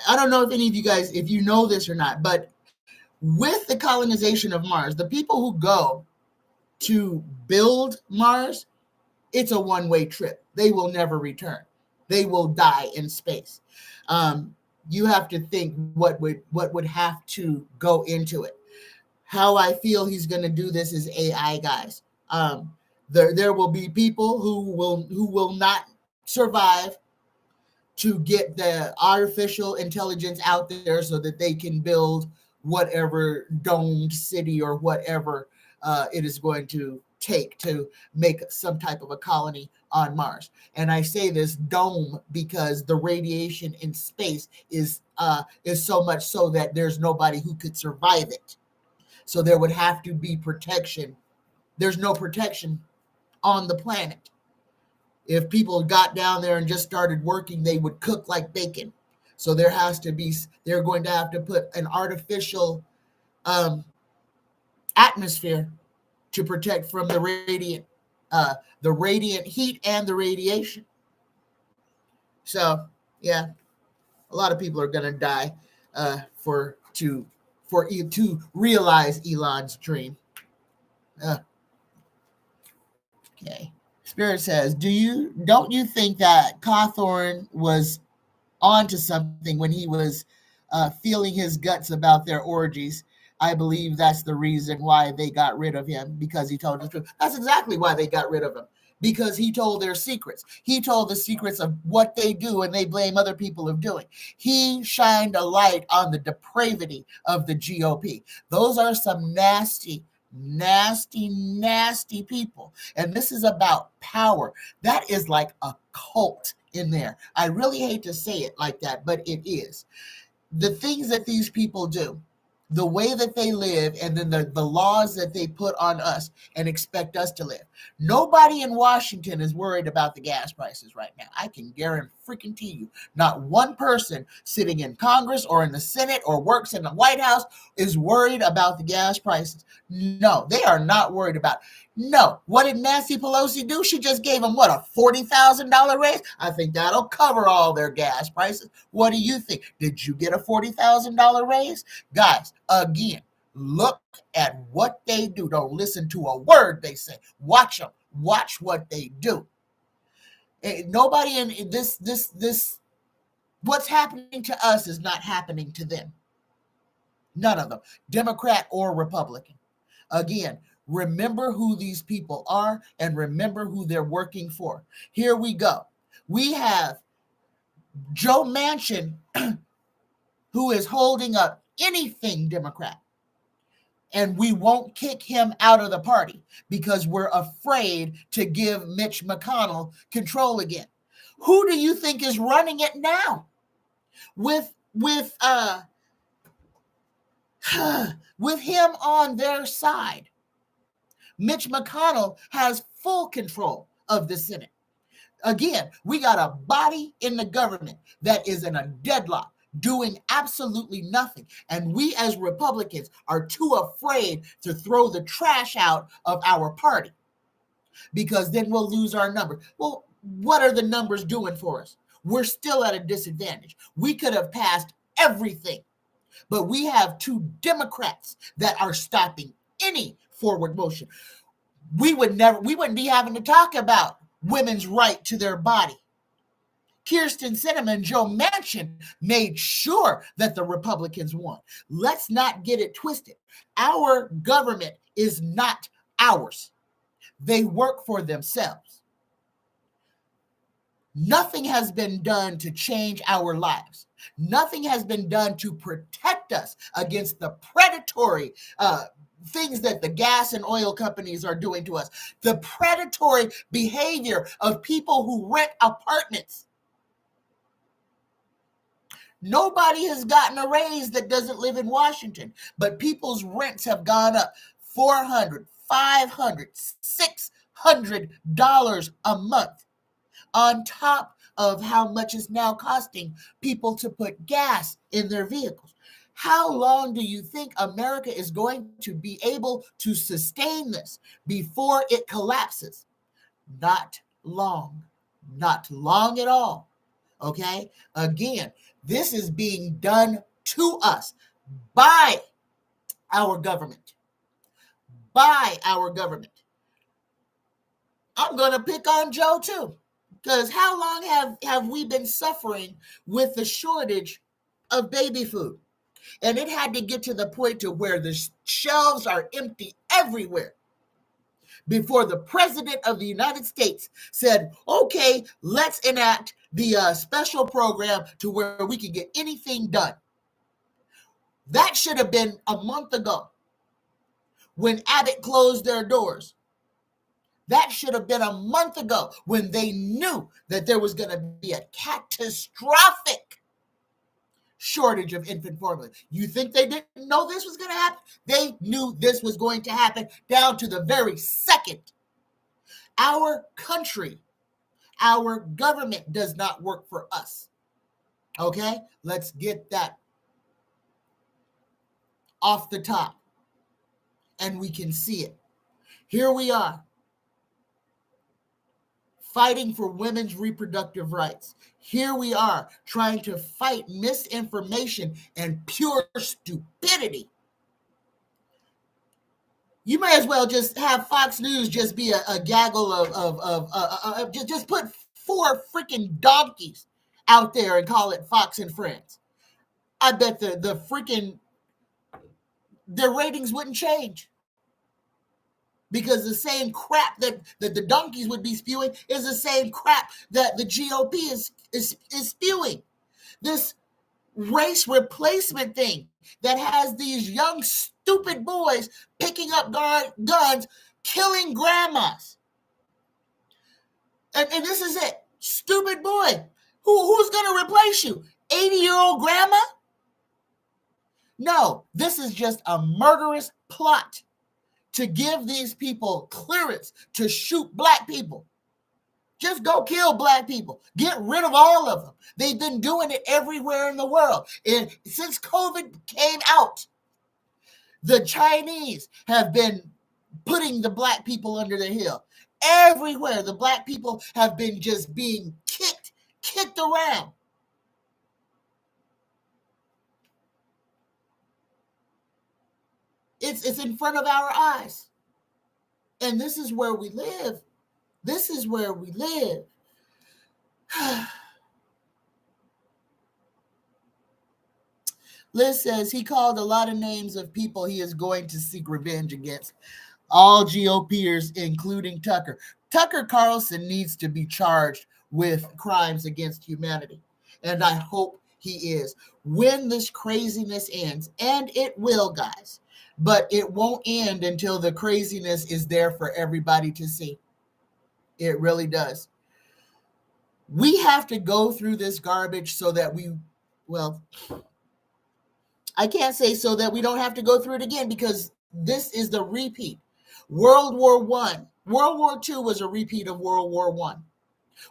don't know if any of you guys, if you know this or not, but with the colonization of Mars, the people who go to build Mars, it's a one-way trip. They will never return. They will die in space. You have to think what would have to go into it. How I feel he's going to do this is AI, guys. There will be people who will not survive to get the artificial intelligence out there so that they can build whatever domed city or whatever it is going to take to make some type of a colony on Mars. And I say this dome because the radiation in space is so much so that there's nobody who could survive it. So there would have to be protection there's no protection on the planet. If people got down there and just started working, they would cook like bacon. So they're going to have to put an artificial atmosphere to protect from the radiant heat and the radiation. So yeah, a lot of people are going to die to realize Elon's dream. Okay. Spirit says, don't you think that Cawthorn was onto something when he was feeling his guts about their orgies? I believe that's the reason why they got rid of him, because he told the truth. That's exactly why they got rid of him, because he told their secrets. He told the secrets of what they do and they blame other people of doing. He shined a light on the depravity of the GOP. Those are some nasty people. And this is about power. That is like a cult in there. I really hate to say it like that, but it is. The things that these people do, the way that they live, and then the laws that they put on us and expect us to live. Nobody in Washington is worried about the gas prices right now. I can guarantee you, not one person sitting in Congress or in the Senate or works in the White House is worried about the gas prices. No, they are not worried about it. No. What did Nancy Pelosi do? She just gave them, a $40,000 raise? I think that'll cover all their gas prices. What do you think? Did you get a $40,000 raise? Guys, again, look at what they do. Don't listen to a word they say. Watch them. Watch what they do. Nobody in this, what's happening to us is not happening to them. None of them, Democrat or Republican. Again, remember who these people are and remember who they're working for. Here we go. We have Joe Manchin, who is holding up anything Democrat. And we won't kick him out of the party because we're afraid to give Mitch McConnell control again. Who do you think is running it now? With him on their side, Mitch McConnell has full control of the Senate. Again, we got a body in the government that is in a deadlock, doing absolutely nothing. And we as Republicans are too afraid to throw the trash out of our party because then we'll lose our numbers. Well, what are the numbers doing for us? We're still at a disadvantage. We could have passed everything, but we have two Democrats that are stopping any forward motion. We wouldn't be having to talk about women's right to their body. Kyrsten Sinema and Joe Manchin made sure that the Republicans won. Let's not get it twisted. Our government is not ours. They work for themselves. Nothing has been done to change our lives. Nothing has been done to protect us against the predatory things that the gas and oil companies are doing to us. The predatory behavior of people who rent apartments. Nobody has gotten a raise that doesn't live in Washington, but people's rents have gone up $400, $500, $600 a month on top of how much it's now costing people to put gas in their vehicles. How long do you think America is going to be able to sustain this before it collapses? Not long. Not long at all. Okay? Again, this is being done to us by our government. By our government. I'm going to pick on Joe too. Because how long have we been suffering with the shortage of baby food? And it had to get to the point to where the shelves are empty everywhere before the president of the United States said, okay, let's enact the special program to where we can get anything done. That should have been a month ago when Abbott closed their doors. That should have been a month ago when they knew that there was going to be a catastrophic shortage of infant formula. You think they didn't know this was going to happen? They knew this was going to happen down to the very second. Our country, our government does not work for us. Okay? Let's get that off the top. And we can see it. Here we are, fighting for women's reproductive rights. Here we are, trying to fight misinformation and pure stupidity. You may as well just have Fox News just be a gaggle of just put 4 freaking donkeys out there and call it Fox and Friends. I bet their ratings wouldn't change. Because the same crap that the donkeys would be spewing is the same crap that the GOP is spewing. This race replacement thing that has these young, stupid boys picking up guns, killing grandmas. And this is it. Stupid boy. Who's going to replace you? 80-year-old grandma? No, this is just a murderous plot to give these people clearance to shoot black people. Just go kill black people. Get rid of all of them. They've been doing it everywhere in the world. And since COVID came out, the Chinese have been putting the black people under the hill. Everywhere, the black people have been just being kicked around. It's in front of our eyes. And this is where we live. This is where we live. Liz says he called a lot of names of people he is going to seek revenge against. All GOPers, including Tucker. Tucker Carlson needs to be charged with crimes against humanity. And I hope he is. When this craziness ends, and it will, guys, but it won't end until the craziness is there for everybody to see. It really does. We have to go through this garbage so that I can't say so that we don't have to go through it again, because this is the repeat. World War I. World War II was a repeat of World War I.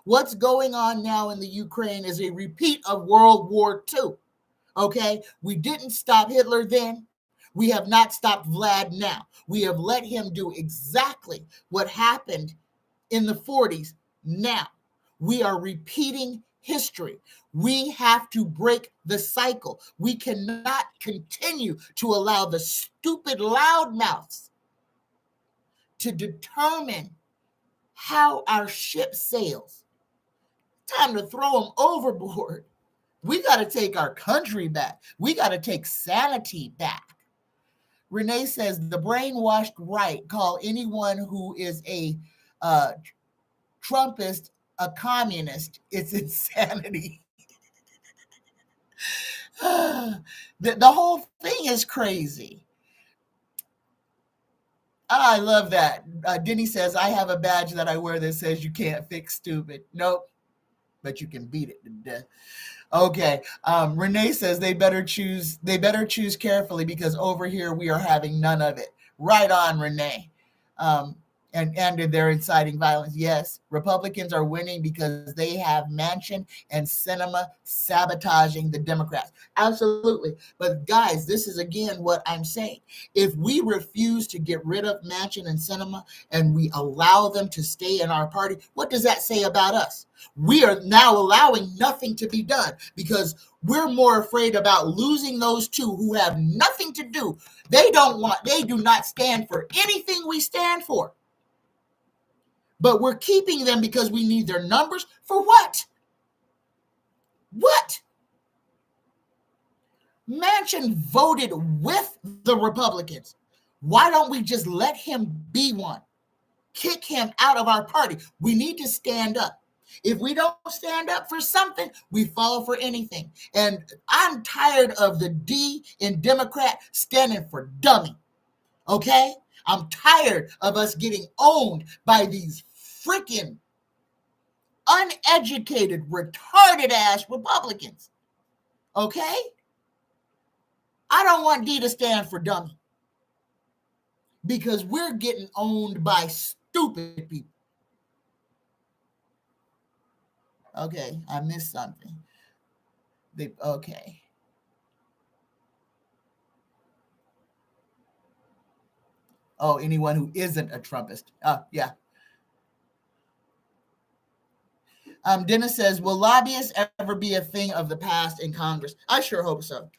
What's going on now in the Ukraine is a repeat of World War II. Okay? We didn't stop Hitler then. We have not stopped Vlad now. We have let him do exactly what happened in the 40s now. We are repeating history. We have to break the cycle. We cannot continue to allow the stupid loudmouths to determine how our ship sails. Time to throw them overboard. We got to take our country back. We got to take sanity back. Renee says the brainwashed right call anyone who is a Trumpist a communist. It's insanity. The whole thing is crazy. I love that. Denny says, I have a badge that I wear that says you can't fix stupid. Nope, but you can beat it to death. Okay. Renee says they better choose carefully, because over here we are having none of it. Right on, Renee. And they're inciting violence. Yes, Republicans are winning because they have Manchin and Sinema sabotaging the Democrats. Absolutely. But guys, this is again what I'm saying. If we refuse to get rid of Manchin and Sinema and we allow them to stay in our party, what does that say about us? We are now allowing nothing to be done because we're more afraid about losing those two who have nothing to do. They do not stand for anything we stand for. But we're keeping them because we need their numbers. For what? What? Manchin voted with the Republicans. Why don't we just let him be one? Kick him out of our party. We need to stand up. If we don't stand up for something, we fall for anything. And I'm tired of the D in Democrat standing for dummy. Okay? I'm tired of us getting owned by these freaking uneducated, retarded ass Republicans. Okay? I don't want D to stand for dummy, because we're getting owned by stupid people. Okay, I missed something. Okay. Oh, anyone who isn't a Trumpist. Yeah. Dennis says, will lobbyists ever be a thing of the past in Congress? I sure hope so.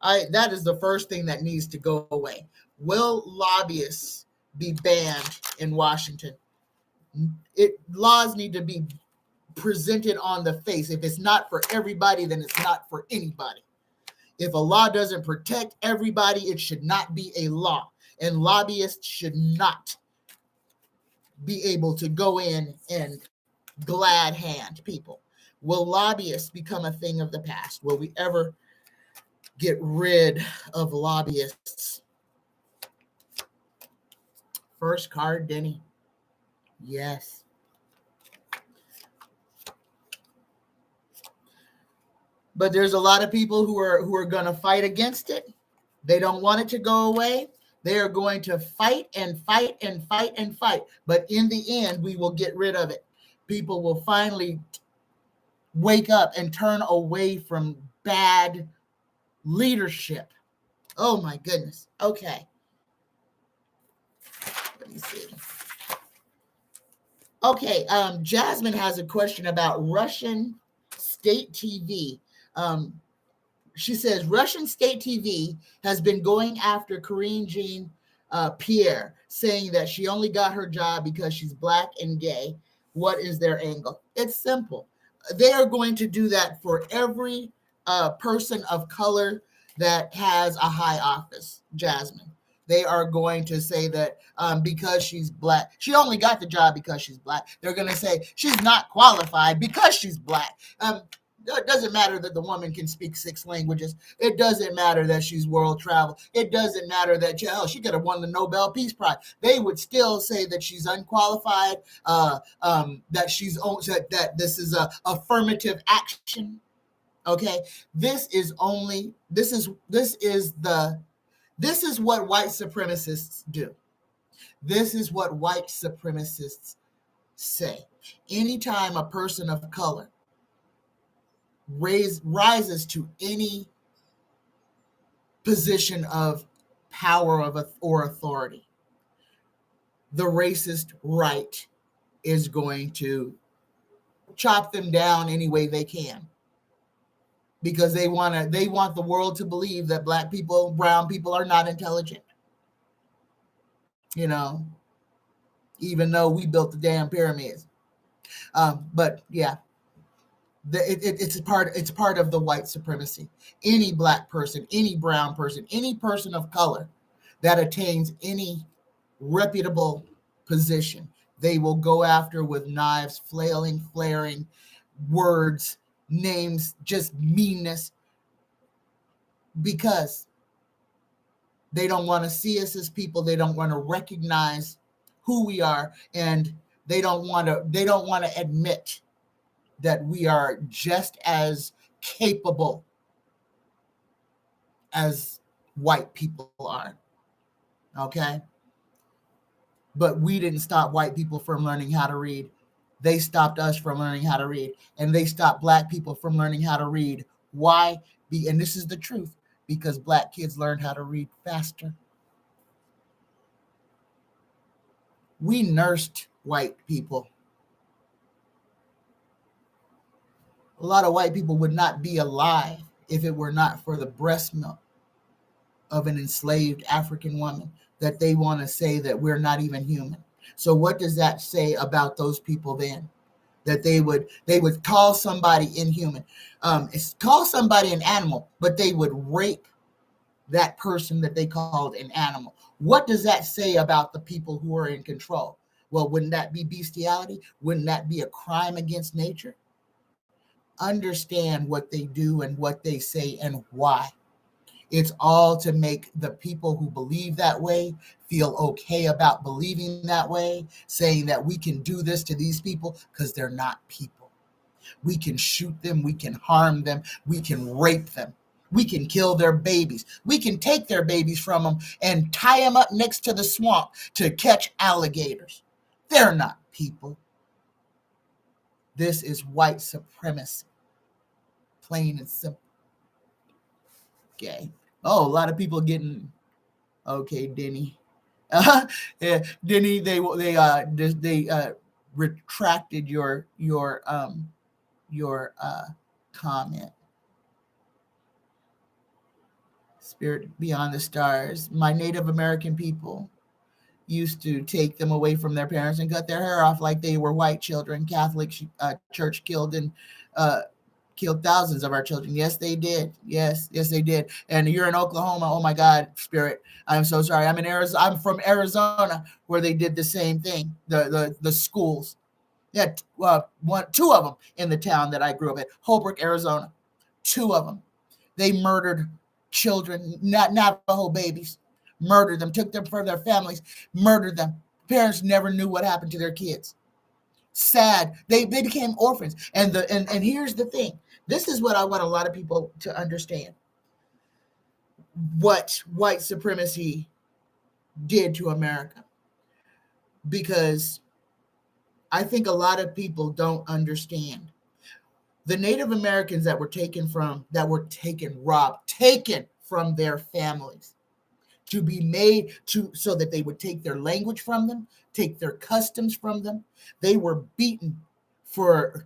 That is the first thing that needs to go away. Will lobbyists be banned in Washington? Laws need to be presented on the face. If it's not for everybody, then it's not for anybody. If a law doesn't protect everybody, it should not be a law. And lobbyists should not be able to go in and glad hand people. Will lobbyists become a thing of the past? Will we ever get rid of lobbyists? First card, Denny. Yes. But there's a lot of people who are going to fight against it. They don't want it to go away. They are going to fight and fight and fight and fight. But in the end, we will get rid of it. People will finally wake up and turn away from bad leadership. Oh my goodness. Okay. Let me see. Okay, Jasmine has a question about Russian state TV. She says Russian state TV has been going after Corinne Jean-Pierre, saying that she only got her job because she's Black and gay. What is their angle? It's simple. They are going to do that for every person of color that has a high office, Jasmine. They are going to say that because she's Black, she only got the job because she's Black. They're going to say she's not qualified because she's Black. It doesn't matter that the woman can speak 6 languages. It doesn't matter that she's world travel. It doesn't matter that she could have won the Nobel Peace Prize. They would still say that she's unqualified, that this is a affirmative action. Okay, this is what white supremacists do. This is what white supremacists say. Anytime a person of color rises to any position of power or authority, the racist right is going to chop them down any way they can, because they want the world to believe that Black people, brown people are not intelligent. Even though we built the damn pyramids. But yeah. It's part of the white supremacy. Any Black person, any brown person, any person of color that attains any reputable position, they will go after with knives, flailing, flaring, words, names, just meanness, because they don't want to see us as people. They don't want to recognize who we are, and they don't want to admit that we are just as capable as white people are. Okay? But we didn't stop white people from learning how to read. They stopped us from learning how to read. And they stopped Black people from learning how to read. Why? And this is the truth. Because Black kids learned how to read faster. We nursed white people. A lot of white people would not be alive if it were not for the breast milk of an enslaved African woman, that they want to say that we're not even human. So what does that say about those people then? That they would call somebody inhuman, call somebody an animal, but they would rape that person that they called an animal. What does that say about the people who are in control? Well, wouldn't that be bestiality? Wouldn't that be a crime against nature? Understand what they do and what they say and why. It's all to make the people who believe that way feel okay about believing that way, saying that we can do this to these people because they're not people. We can shoot them, we can harm them, we can rape them, We can kill their babies. We can take their babies from them and tie them up next to the swamp to catch alligators. They're not people. This is white supremacy, plain and simple. Okay. Oh, a lot of people getting okay, Denny. Yeah, Denny, they retracted your comment. Spirit beyond the stars. My Native American people used to take them away from their parents and cut their hair off like they were white children. Catholic Church uh, killed thousands of our children. Yes, they did. Yes, they did. And you're in Oklahoma. Oh my God, Spirit. I'm so sorry. I'm in Arizona. I'm from Arizona, where they did the same thing. The schools. Yeah, two of them in the town that I grew up in, Holbrook, Arizona. Two of them. They murdered children, Navajo babies. Murdered them, took them from their families, murdered them. Parents never knew what happened to their kids. Sad. They became orphans. And here's the thing. This is what I want a lot of people to understand. What white supremacy did to America. Because I think a lot of people don't understand. The Native Americans that were taken from their families, to be made to so that they would take their language from them, take their customs from them. They were beaten for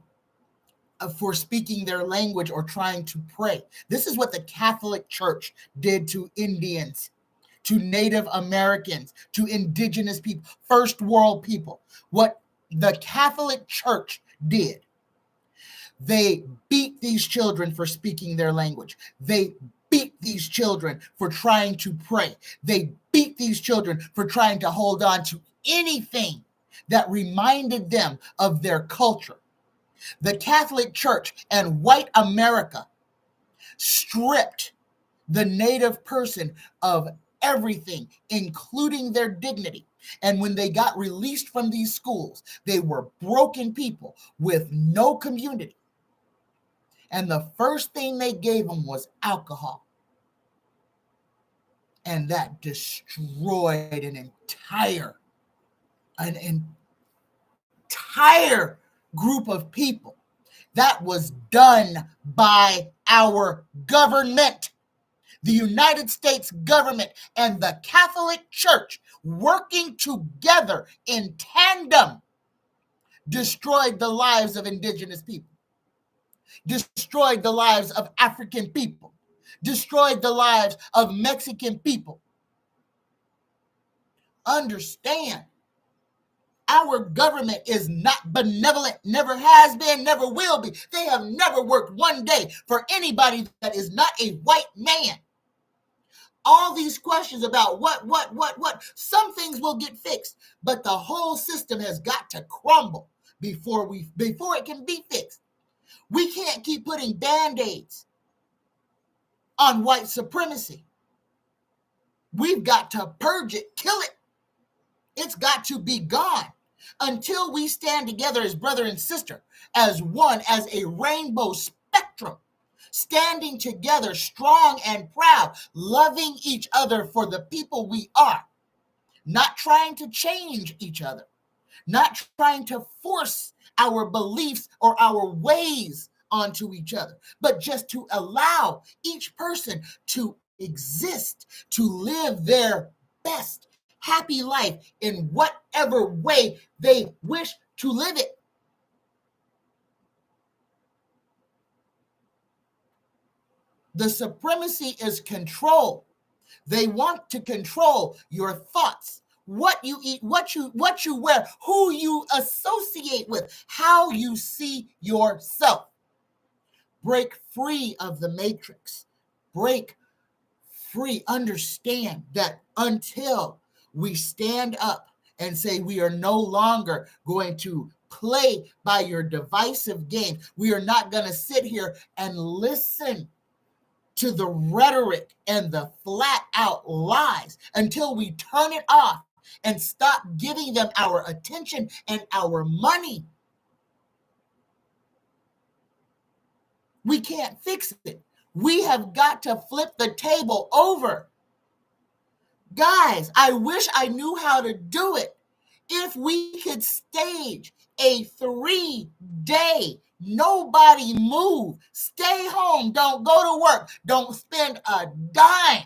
speaking their language or trying to pray. This is what the Catholic Church did to Indians, to Native Americans, to indigenous people, first world people. What the Catholic Church did. They beat these children for speaking their language. They beat these children for trying to pray. They beat these children for trying to hold on to anything that reminded them of their culture. The Catholic Church and white America stripped the Native person of everything, including their dignity. And when they got released from these schools, they were broken people with no community. And the first thing they gave them was alcohol. And that destroyed an entire group of people. That was done by our government. The United States government and the Catholic Church, working together in tandem, destroyed the lives of indigenous people, destroyed the lives of African people, destroyed the lives of Mexican people. Understand, our government is not benevolent, never has been, never will be. They have never worked one day for anybody that is not a white man. All these questions about what, some things will get fixed, but the whole system has got to crumble before it can be fixed. We can't keep putting Band-Aids on white supremacy. We've got to purge it, kill it. It's got to be gone until we stand together as brother and sister, as one, as a rainbow spectrum, standing together strong and proud, loving each other for the people we are, not trying to change each other, not trying to force our beliefs or our ways onto each other, but just to allow each person to exist, to live their best, happy life in whatever way they wish to live it. The supremacy is control. They want to control your thoughts, what you eat, what you wear, who you associate with, how you see yourself. Break free of the matrix. Break free. Understand that until we stand up and say we are no longer going to play by your divisive game, we are not going to sit here and listen to the rhetoric and the flat out lies until we turn it off and stop giving them our attention and our money. We can't fix it. We have got to flip the table over. Guys, I wish I knew how to do it. If we could stage a 3-day, nobody move, stay home, don't go to work, don't spend a dime,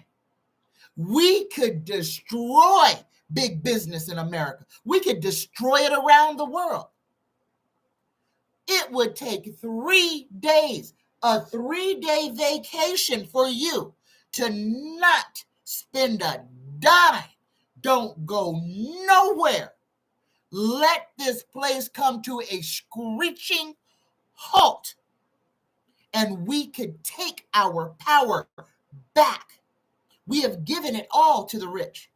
we could destroy big business in America. We could destroy it around the world. It would take 3 days, a 3-day vacation for you to not spend a dime. Don't go nowhere. Let this place come to a screeching halt, and we could take our power back. We have given it all to the rich.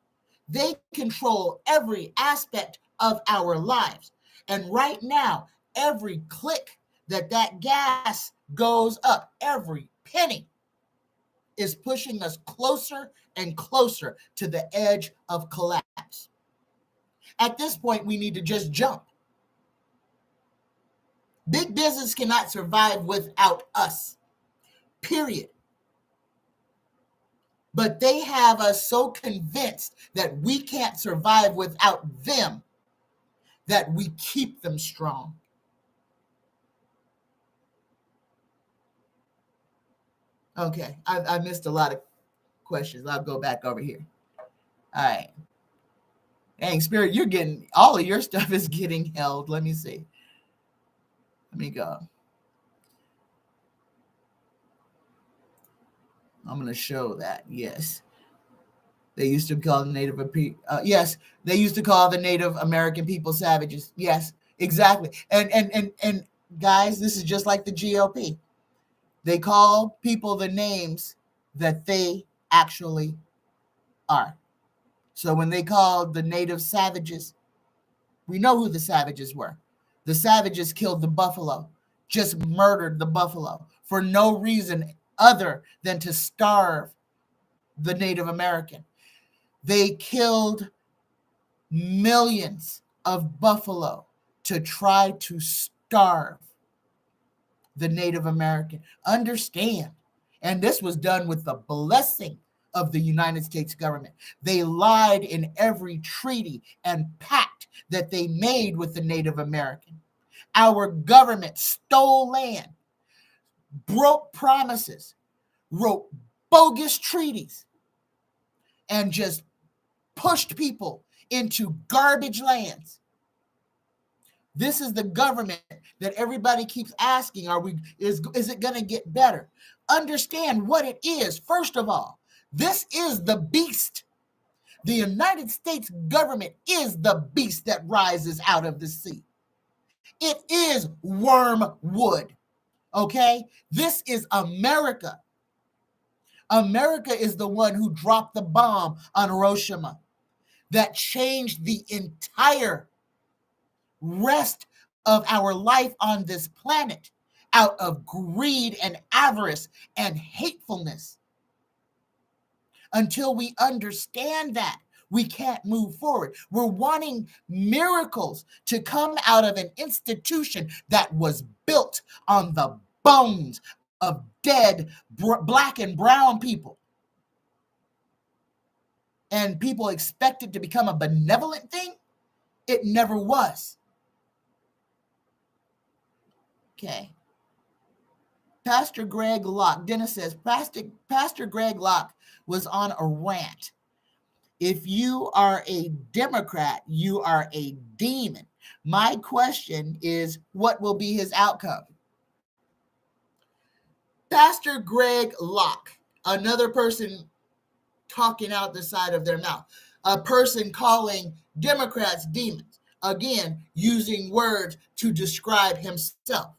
They control every aspect of our lives. And right now, every click that gas goes up, every penny is pushing us closer and closer to the edge of collapse. At this point, we need to just jump. Big business cannot survive without us, period. But they have us so convinced that we can't survive without them that we keep them strong. Okay, I missed a lot of questions. I'll go back over here. All right. Dang, Spirit, you're getting, all of your stuff is getting held. Let me see. Let me go. I'm going to show that. Yes. They used to call the yes, they used to call the Native American people savages. Yes, exactly. And guys, this is just like the GOP. They call people the names that they actually are. So when they called the native savages, we know who the savages were. The savages killed the buffalo, just murdered the buffalo for no reason other than to starve the Native American. They killed millions of buffalo to try to starve the Native American. Understand. And this was done with the blessing of the United States government. They lied in every treaty and pact that they made with the Native American. Our government stole land, broke promises, wrote bogus treaties, and just pushed people into garbage lands. This is the government that everybody keeps asking, is it going to get better? Understand what it is. First of all, this is the beast. The United States government is the beast that rises out of the sea. It is wormwood. Okay? This is America. America is the one who dropped the bomb on Hiroshima that changed the entire rest of our life on this planet out of greed and avarice and hatefulness. Until we understand that, we can't move forward. We're wanting miracles to come out of an institution that was built on the bones of dead black and brown people. And people expect it to become a benevolent thing. It never was. Okay. Pastor Greg Locke, Dennis says, Pastor Greg Locke was on a rant. If you are a Democrat, you are a demon. My question is, what will be his outcome? Pastor Greg Locke, another person talking out the side of their mouth, a person calling Democrats demons, again, using words to describe himself.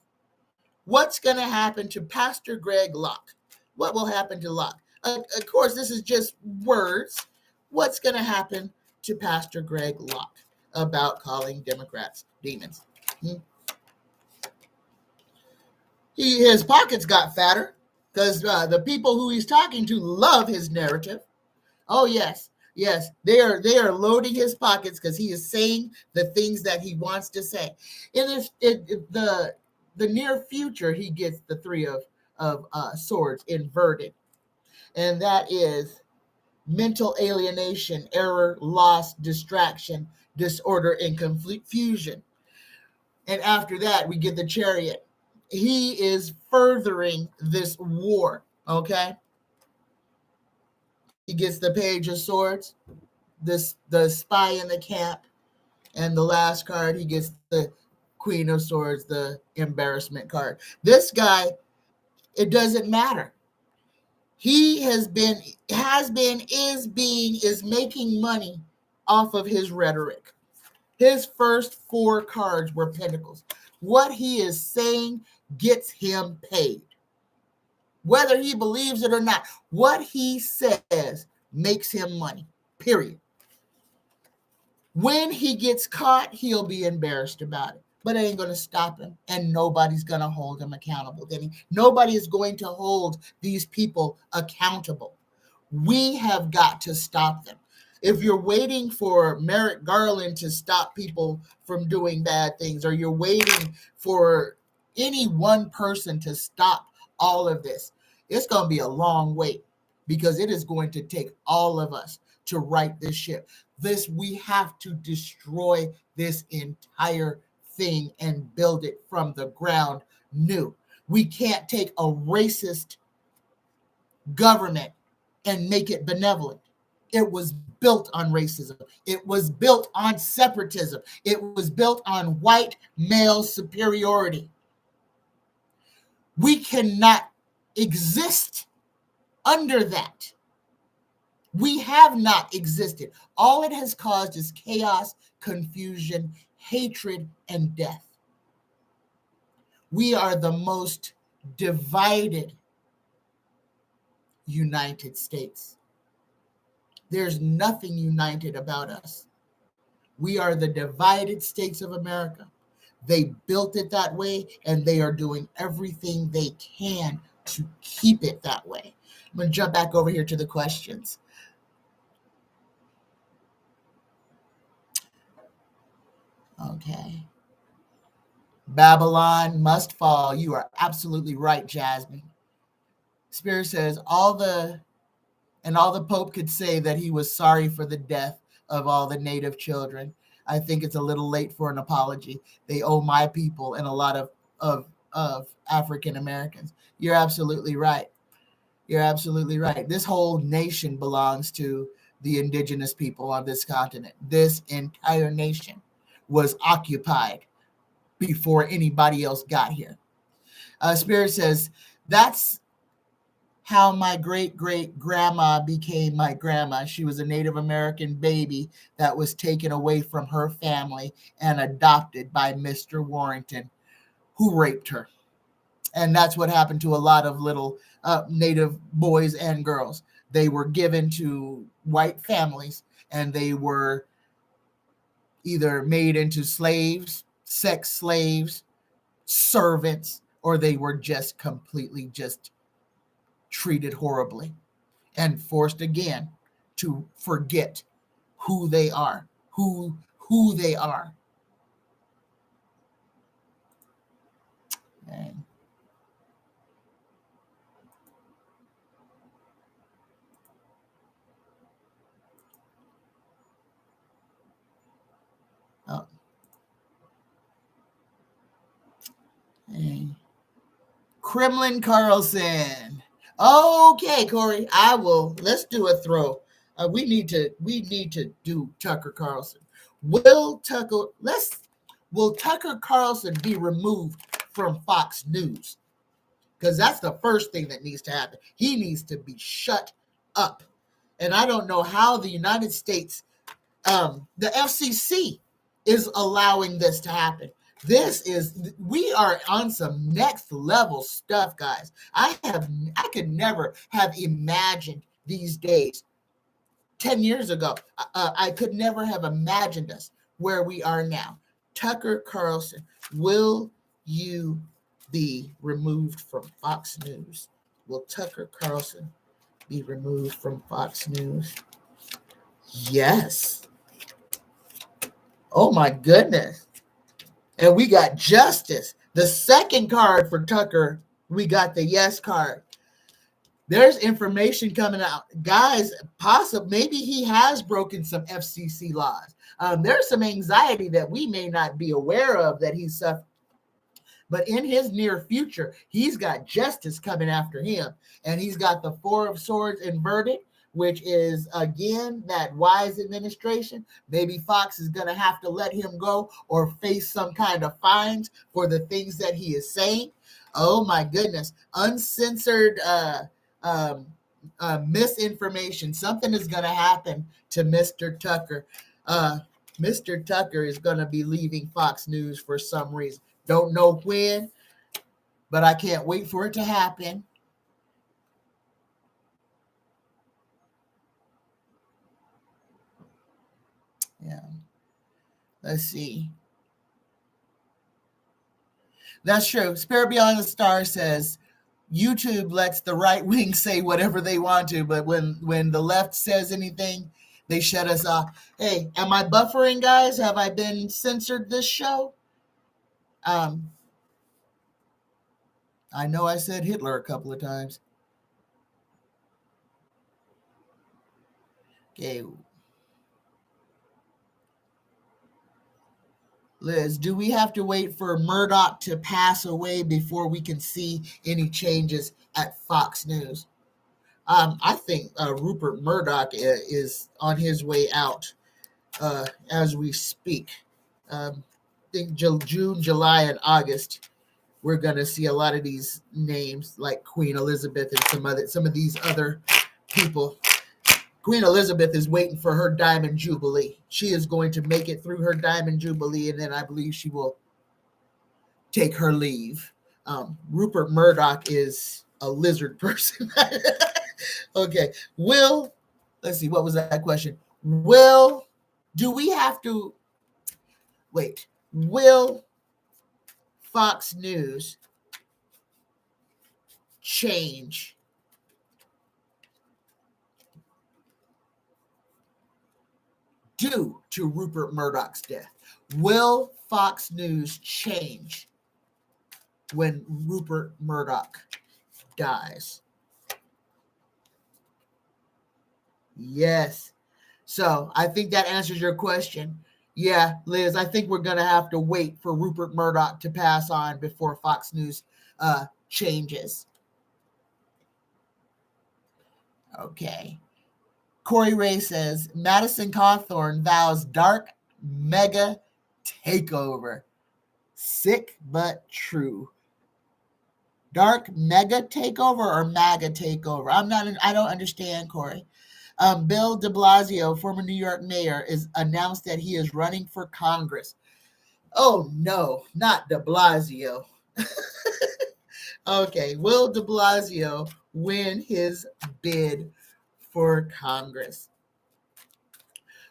What's going to happen to Pastor Greg Locke? What will happen to Locke? Of course, this is just words. What's going to happen to Pastor Greg Locke about calling Democrats demons? His pockets got fatter because the people who he's talking to love his narrative. Oh, yes. Yes, they are loading his pockets because he is saying the things that he wants to say. In the near future, he gets the three of of Swords inverted. And that is mental alienation, error, loss, distraction, disorder, and confusion. And after that, we get the Chariot. He is furthering this war, okay? He gets the Page of Swords, the Spy in the Camp, and the last card, he gets the Queen of Swords, the embarrassment card. This guy, it doesn't matter. He is making money off of his rhetoric. His first 4 cards were Pentacles. What he is saying gets him paid. Whether he believes it or not, what he says makes him money, period. When he gets caught, he'll be embarrassed about it. But it ain't going to stop him, and nobody's going to hold him accountable. Nobody is going to hold these people accountable. We have got to stop them. If you're waiting for Merrick Garland to stop people from doing bad things, or you're waiting for any one person to stop all of this, it's going to be a long wait, because it is going to take all of us to right this ship. We have to destroy this entire thing and build it from the ground new. We can't take a racist government and make it benevolent. It was built on racism. It was built on separatism. It was built on white male superiority. We cannot exist under that. We have not existed. All it has caused is chaos, confusion, hatred, and death. We are the most divided United States. There's nothing united about us. We are the divided states of America. They built it that way, and they are doing everything they can to keep it that way. I'm going to jump back over here to the questions. Okay. Babylon must fall. You are absolutely right, Jasmine. Spirit says all the Pope could say that he was sorry for the death of all the Native children. I think it's a little late for an apology. They owe my people and a lot of African Americans. You're absolutely right. You're absolutely right. This whole nation belongs to the indigenous people on this continent. This entire nation was occupied before anybody else got here. Spirit says, that's how my great-great-grandma became my grandma. She was a Native American baby that was taken away from her family and adopted by Mr. Warrington, who raped her. And that's what happened to a lot of little Native boys and girls. They were given to white families, and they were either made into slaves, sex slaves, servants, or they were just completely just treated horribly and forced again to forget who they are, who they are. And Kremlin Carlson. Okay, Corey, I will. Let's do a throw. We need to do Tucker Carlson. Will Tucker Carlson be removed from Fox News? Because that's the first thing that needs to happen. He needs to be shut up. And I don't know how the United States, the FCC, is allowing this to happen. We are on some next level stuff, guys. I could never have imagined these days 10 years ago. I could never have imagined us where we are now. Tucker Carlson, will you be removed from Fox News? Will Tucker Carlson be removed from Fox News? Yes. Oh my goodness. And we got justice. The second card for Tucker We got the yes card. There's information coming out. Guys, maybe he has broken some FCC laws. There's some anxiety that we may not be aware of that he's suffering. But in his near future, he's got justice coming after him. And he's got the Four of Swords inverted, which is, again, that wise administration. Maybe Fox is going to have to let him go or face some kind of fines for the things that he is saying. Oh, my goodness. Uncensored misinformation. Something is going to happen to Mr. Tucker. Mr. Tucker is going to be leaving Fox News for some reason. Don't know when, but I can't wait for it to happen. Yeah. Let's see. That's true. Spirit Beyond the Stars says YouTube lets the right wing say whatever they want to, but when the left says anything, they shut us off. Hey, am I buffering, guys? Have I been censored this show? I know I said Hitler a couple of times. Okay. Liz, do we have to wait for Murdoch to pass away before we can see any changes at Fox News? I think Rupert Murdoch is on his way out as we speak. I think June, July, and August, we're going to see a lot of these names like Queen Elizabeth and some of these other people. Queen Elizabeth is waiting for her Diamond Jubilee. She is going to make it through her Diamond Jubilee, and then I believe she will take her leave. Rupert Murdoch is a lizard person. Okay. Let's see, what was that question? Do we have to wait? Will Fox News change due to Rupert Murdoch's death? Will Fox News change when Rupert Murdoch dies? Yes. So I think that answers your question. Yeah, Liz, I think we're going to have to wait for Rupert Murdoch to pass on before Fox News changes. Okay. Corey Ray says, Madison Cawthorn vows dark mega takeover. Sick but true. Dark mega takeover or MAGA takeover? I don't understand, Corey. Bill de Blasio, former New York mayor, is announced that he is running for Congress. Oh, no, not de Blasio. Okay, will de Blasio win his bid for Congress?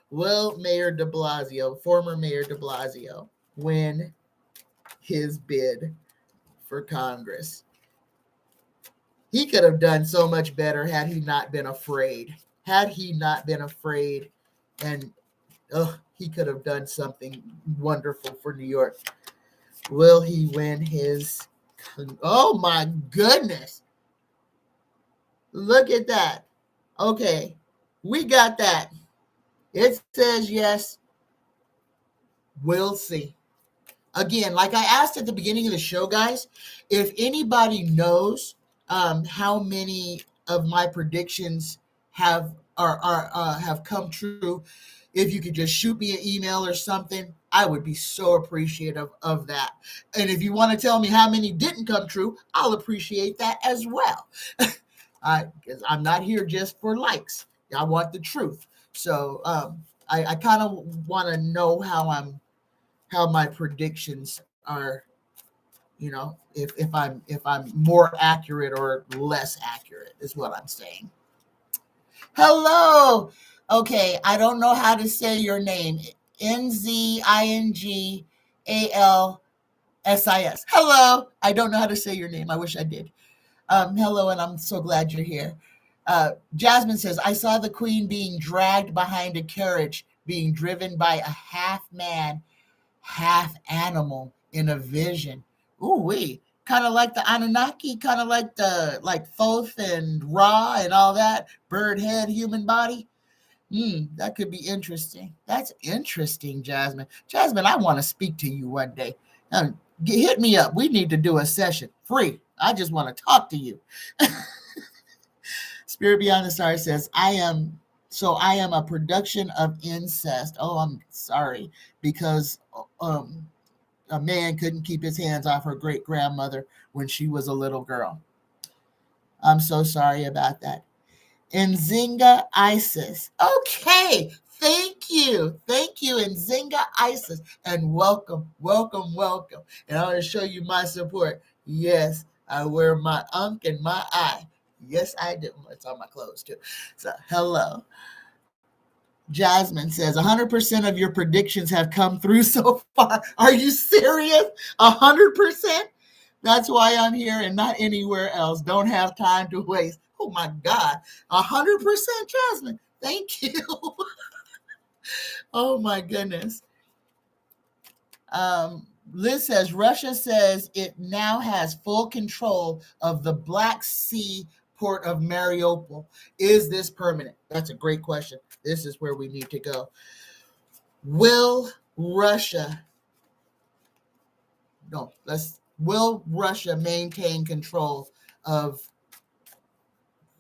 Will Mayor de Blasio, former Mayor de Blasio, win his bid for Congress? He could have done so much better had he not been afraid. And he could have done something wonderful for New York. Will he win his? Oh my goodness. Look at that. Okay, we got that. It says yes. We'll see. Again, like I asked at the beginning of the show, guys, if anybody knows how many of my predictions have come true, if you could just shoot me an email or something, I would be so appreciative of that. And if you want to tell me how many didn't come true, I'll appreciate that as well. Because I'm not here just for likes. I want the truth. So I kind of want to know how my predictions are, if I'm more accurate or less accurate is what I'm saying. Hello. Okay, I don't know how to say your name. Nzinggalsis. Hello. I don't know how to say your name. I wish I did. Hello, and I'm so glad you're here. Jasmine says, I saw the queen being dragged behind a carriage, being driven by a half man, half animal in a vision. Ooh wee. kind of like the Anunnaki, kind of like the Thoth and Ra and all that, bird head, human body. That could be interesting. That's interesting, Jasmine. Jasmine, I want to speak to you one day. Hit me up. We need to do a session free. I just want to talk to you. Spirit Beyond the Stars says, I am a production of incest. Oh, I'm sorry, because a man couldn't keep his hands off her great grandmother when she was a little girl. I'm so sorry about that. Nzinga Isis. Okay. Thank you, Nzinga Isis. And welcome. And I want to show you my support. Yes, I wear my unk in my eye. Yes, I do. It's on my clothes too. So, hello. Jasmine says 100% of your predictions have come through so far. Are you serious? 100%? That's why I'm here and not anywhere else. Don't have time to waste. Oh my God. 100%, Jasmine. Thank you. Oh my goodness. Liz says Russia says it now has full control of the Black Sea port of Mariupol. Is this permanent? That's a great question. This is where we need to go. Will Russia maintain control of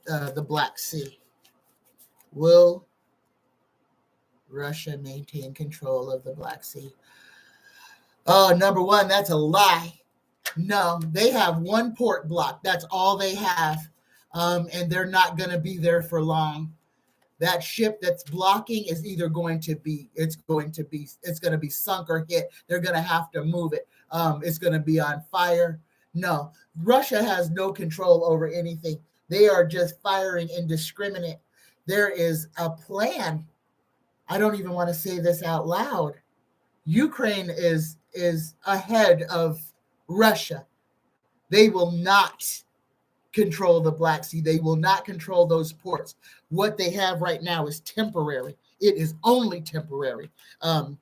the Black Sea? Will Russia maintain control of the Black Sea? Oh, number one, that's a lie. No, they have one port block. That's all they have. And they're not going to be there for long. That ship that's blocking is either going to be sunk or hit. They're going to have to move it. It's going to be on fire. No, Russia has no control over anything. They are just firing indiscriminate. There is a plan. I don't even want to say this out loud. Ukraine is ahead of Russia. They will not control the Black Sea. They will not control those ports. What they have right now is temporary. It is only temporary. No,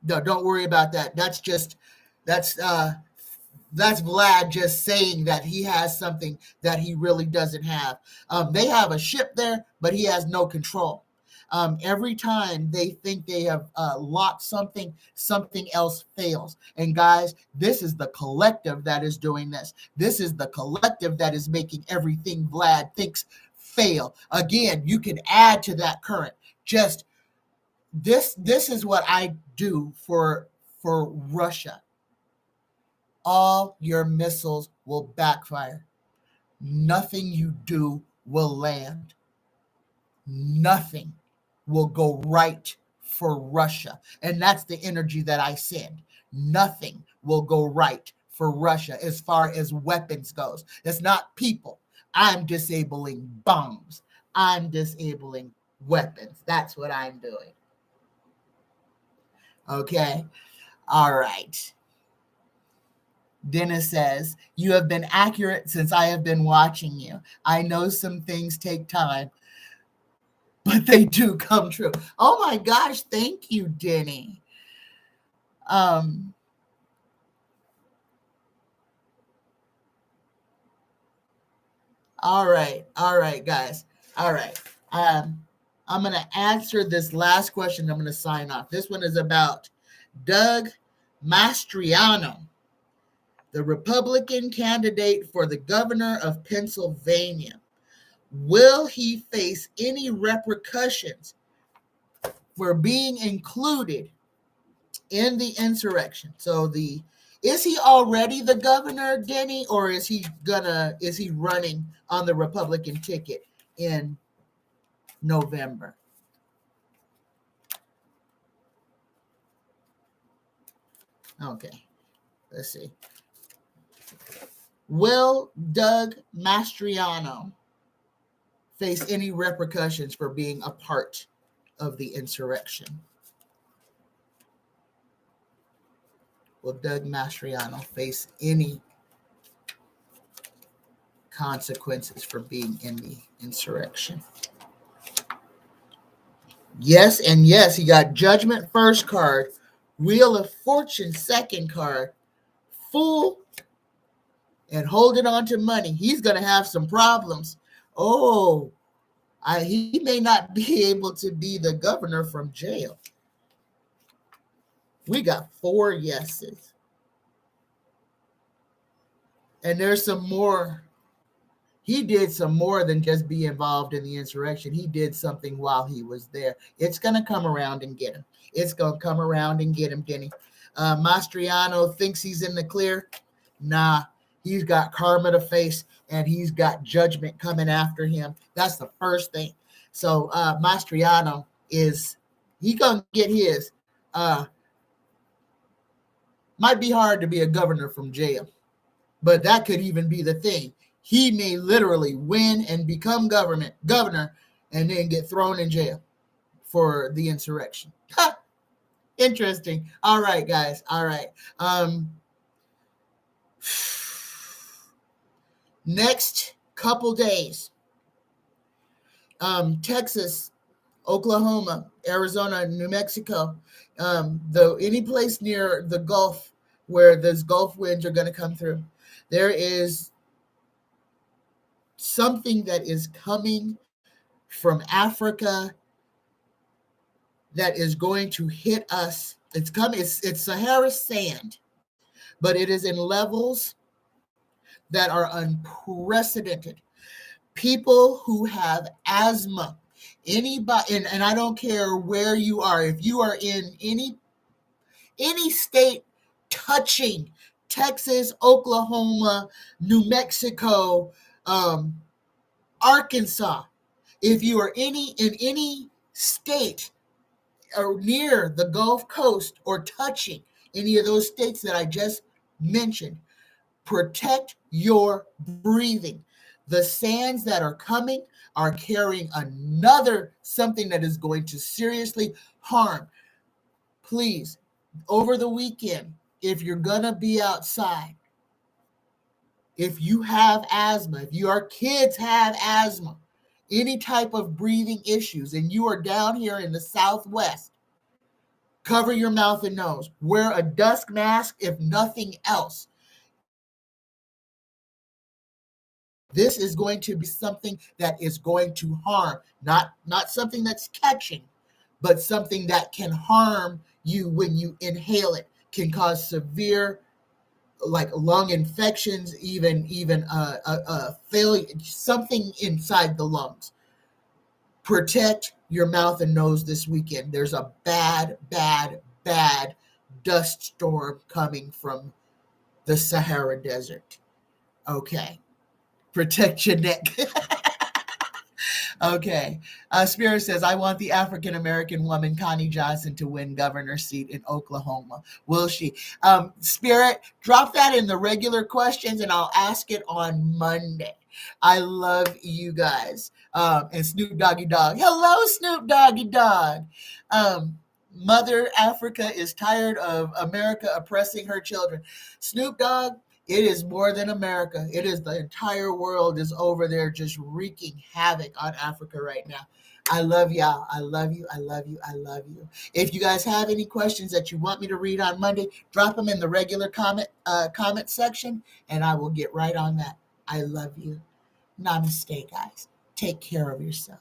don't worry about that. That's Vlad just saying that he has something that he really doesn't have. They have a ship there, but he has no control. Every time they think they have locked something else fails. And guys, this is the collective that is doing this. This is the collective that is making everything Vlad thinks fail. Again, you can add to that current. Just this is what I do for Russia. All your missiles will backfire. Nothing you do will land. Nothing will go right for Russia. And that's the energy that I send. Nothing will go right for Russia as far as weapons goes. It's not people. I'm disabling bombs. I'm disabling weapons. That's what I'm doing. Okay. All right. Dennis says, you have been accurate since I have been watching you. I know some things take time, but they do come true. Oh my gosh, thank you, Denny. All right, guys. All right. I'm going to answer this last question. I'm going to sign off. This one is about Doug Mastriano, the Republican candidate for the governor of Pennsylvania. Will he face any repercussions for being included in the insurrection? So is he already the governor, Denny, or is he running on the Republican ticket in November? Okay, let's see. Will Doug Mastriano face any repercussions for being a part of the insurrection? Will Doug Mastriano face any consequences for being in the insurrection? Yes, and yes, he got Judgment first card, Wheel of Fortune second card, fool and holding on to money, he's going to have some problems. Oh, he may not be able to be the governor from jail. We got 4 yeses. And there's some more. He did some more than just be involved in the insurrection. He did something while he was there. It's going to come around and get him. It's going to come around and get him, Denny. Mastriano thinks he's in the clear. Nah, he's got karma to face, and he's got judgment coming after him. That's the first thing. So Mastriano he going to get his. Might be hard to be a governor from jail, but that could even be the thing. He may literally win and become governor and then get thrown in jail for the insurrection. Ha! Interesting. All right, guys. All right. Next couple days, Texas, Oklahoma, Arizona, New Mexico, any place near the Gulf where those Gulf winds are going to come through, there is something that is coming from Africa that is going to hit us. It's Sahara sand, but it is in levels that are unprecedented. People who have asthma, anybody, and I don't care where you are, if you are in any state touching Texas, Oklahoma, New Mexico, Arkansas, if you are in any state or near the Gulf Coast or touching any of those states that I just mentioned, protect your breathing. The sands that are coming are carrying another something that is going to seriously harm. Please, over the weekend, if you're going to be outside, if you have asthma, if your kids have asthma, any type of breathing issues, and you are down here in the Southwest, cover your mouth and nose. Wear a dust mask, if nothing else. This is going to be something that is going to harm, not something that's catching, but something that can harm you when you inhale it, can cause severe like lung infections, even failure, something inside the lungs. Protect your mouth and nose this weekend. There's a bad dust storm coming from the Sahara Desert. Okay. Protect your neck. Okay. Spirit says, I want the African-American woman, Connie Johnson, to win governor's seat in Oklahoma. Will she? Spirit, drop that in the regular questions and I'll ask it on Monday. I love you guys. And Snoop Doggy Dog. Hello, Snoop Doggy Dog. Mother Africa is tired of America oppressing her children. Snoop Dogg, it is more than America. It is the entire world is over there just wreaking havoc on Africa right now. I love y'all. I love you. I love you. I love you. If you guys have any questions that you want me to read on Monday, drop them in the regular comment section, and I will get right on that. I love you. Namaste, guys. Take care of yourself.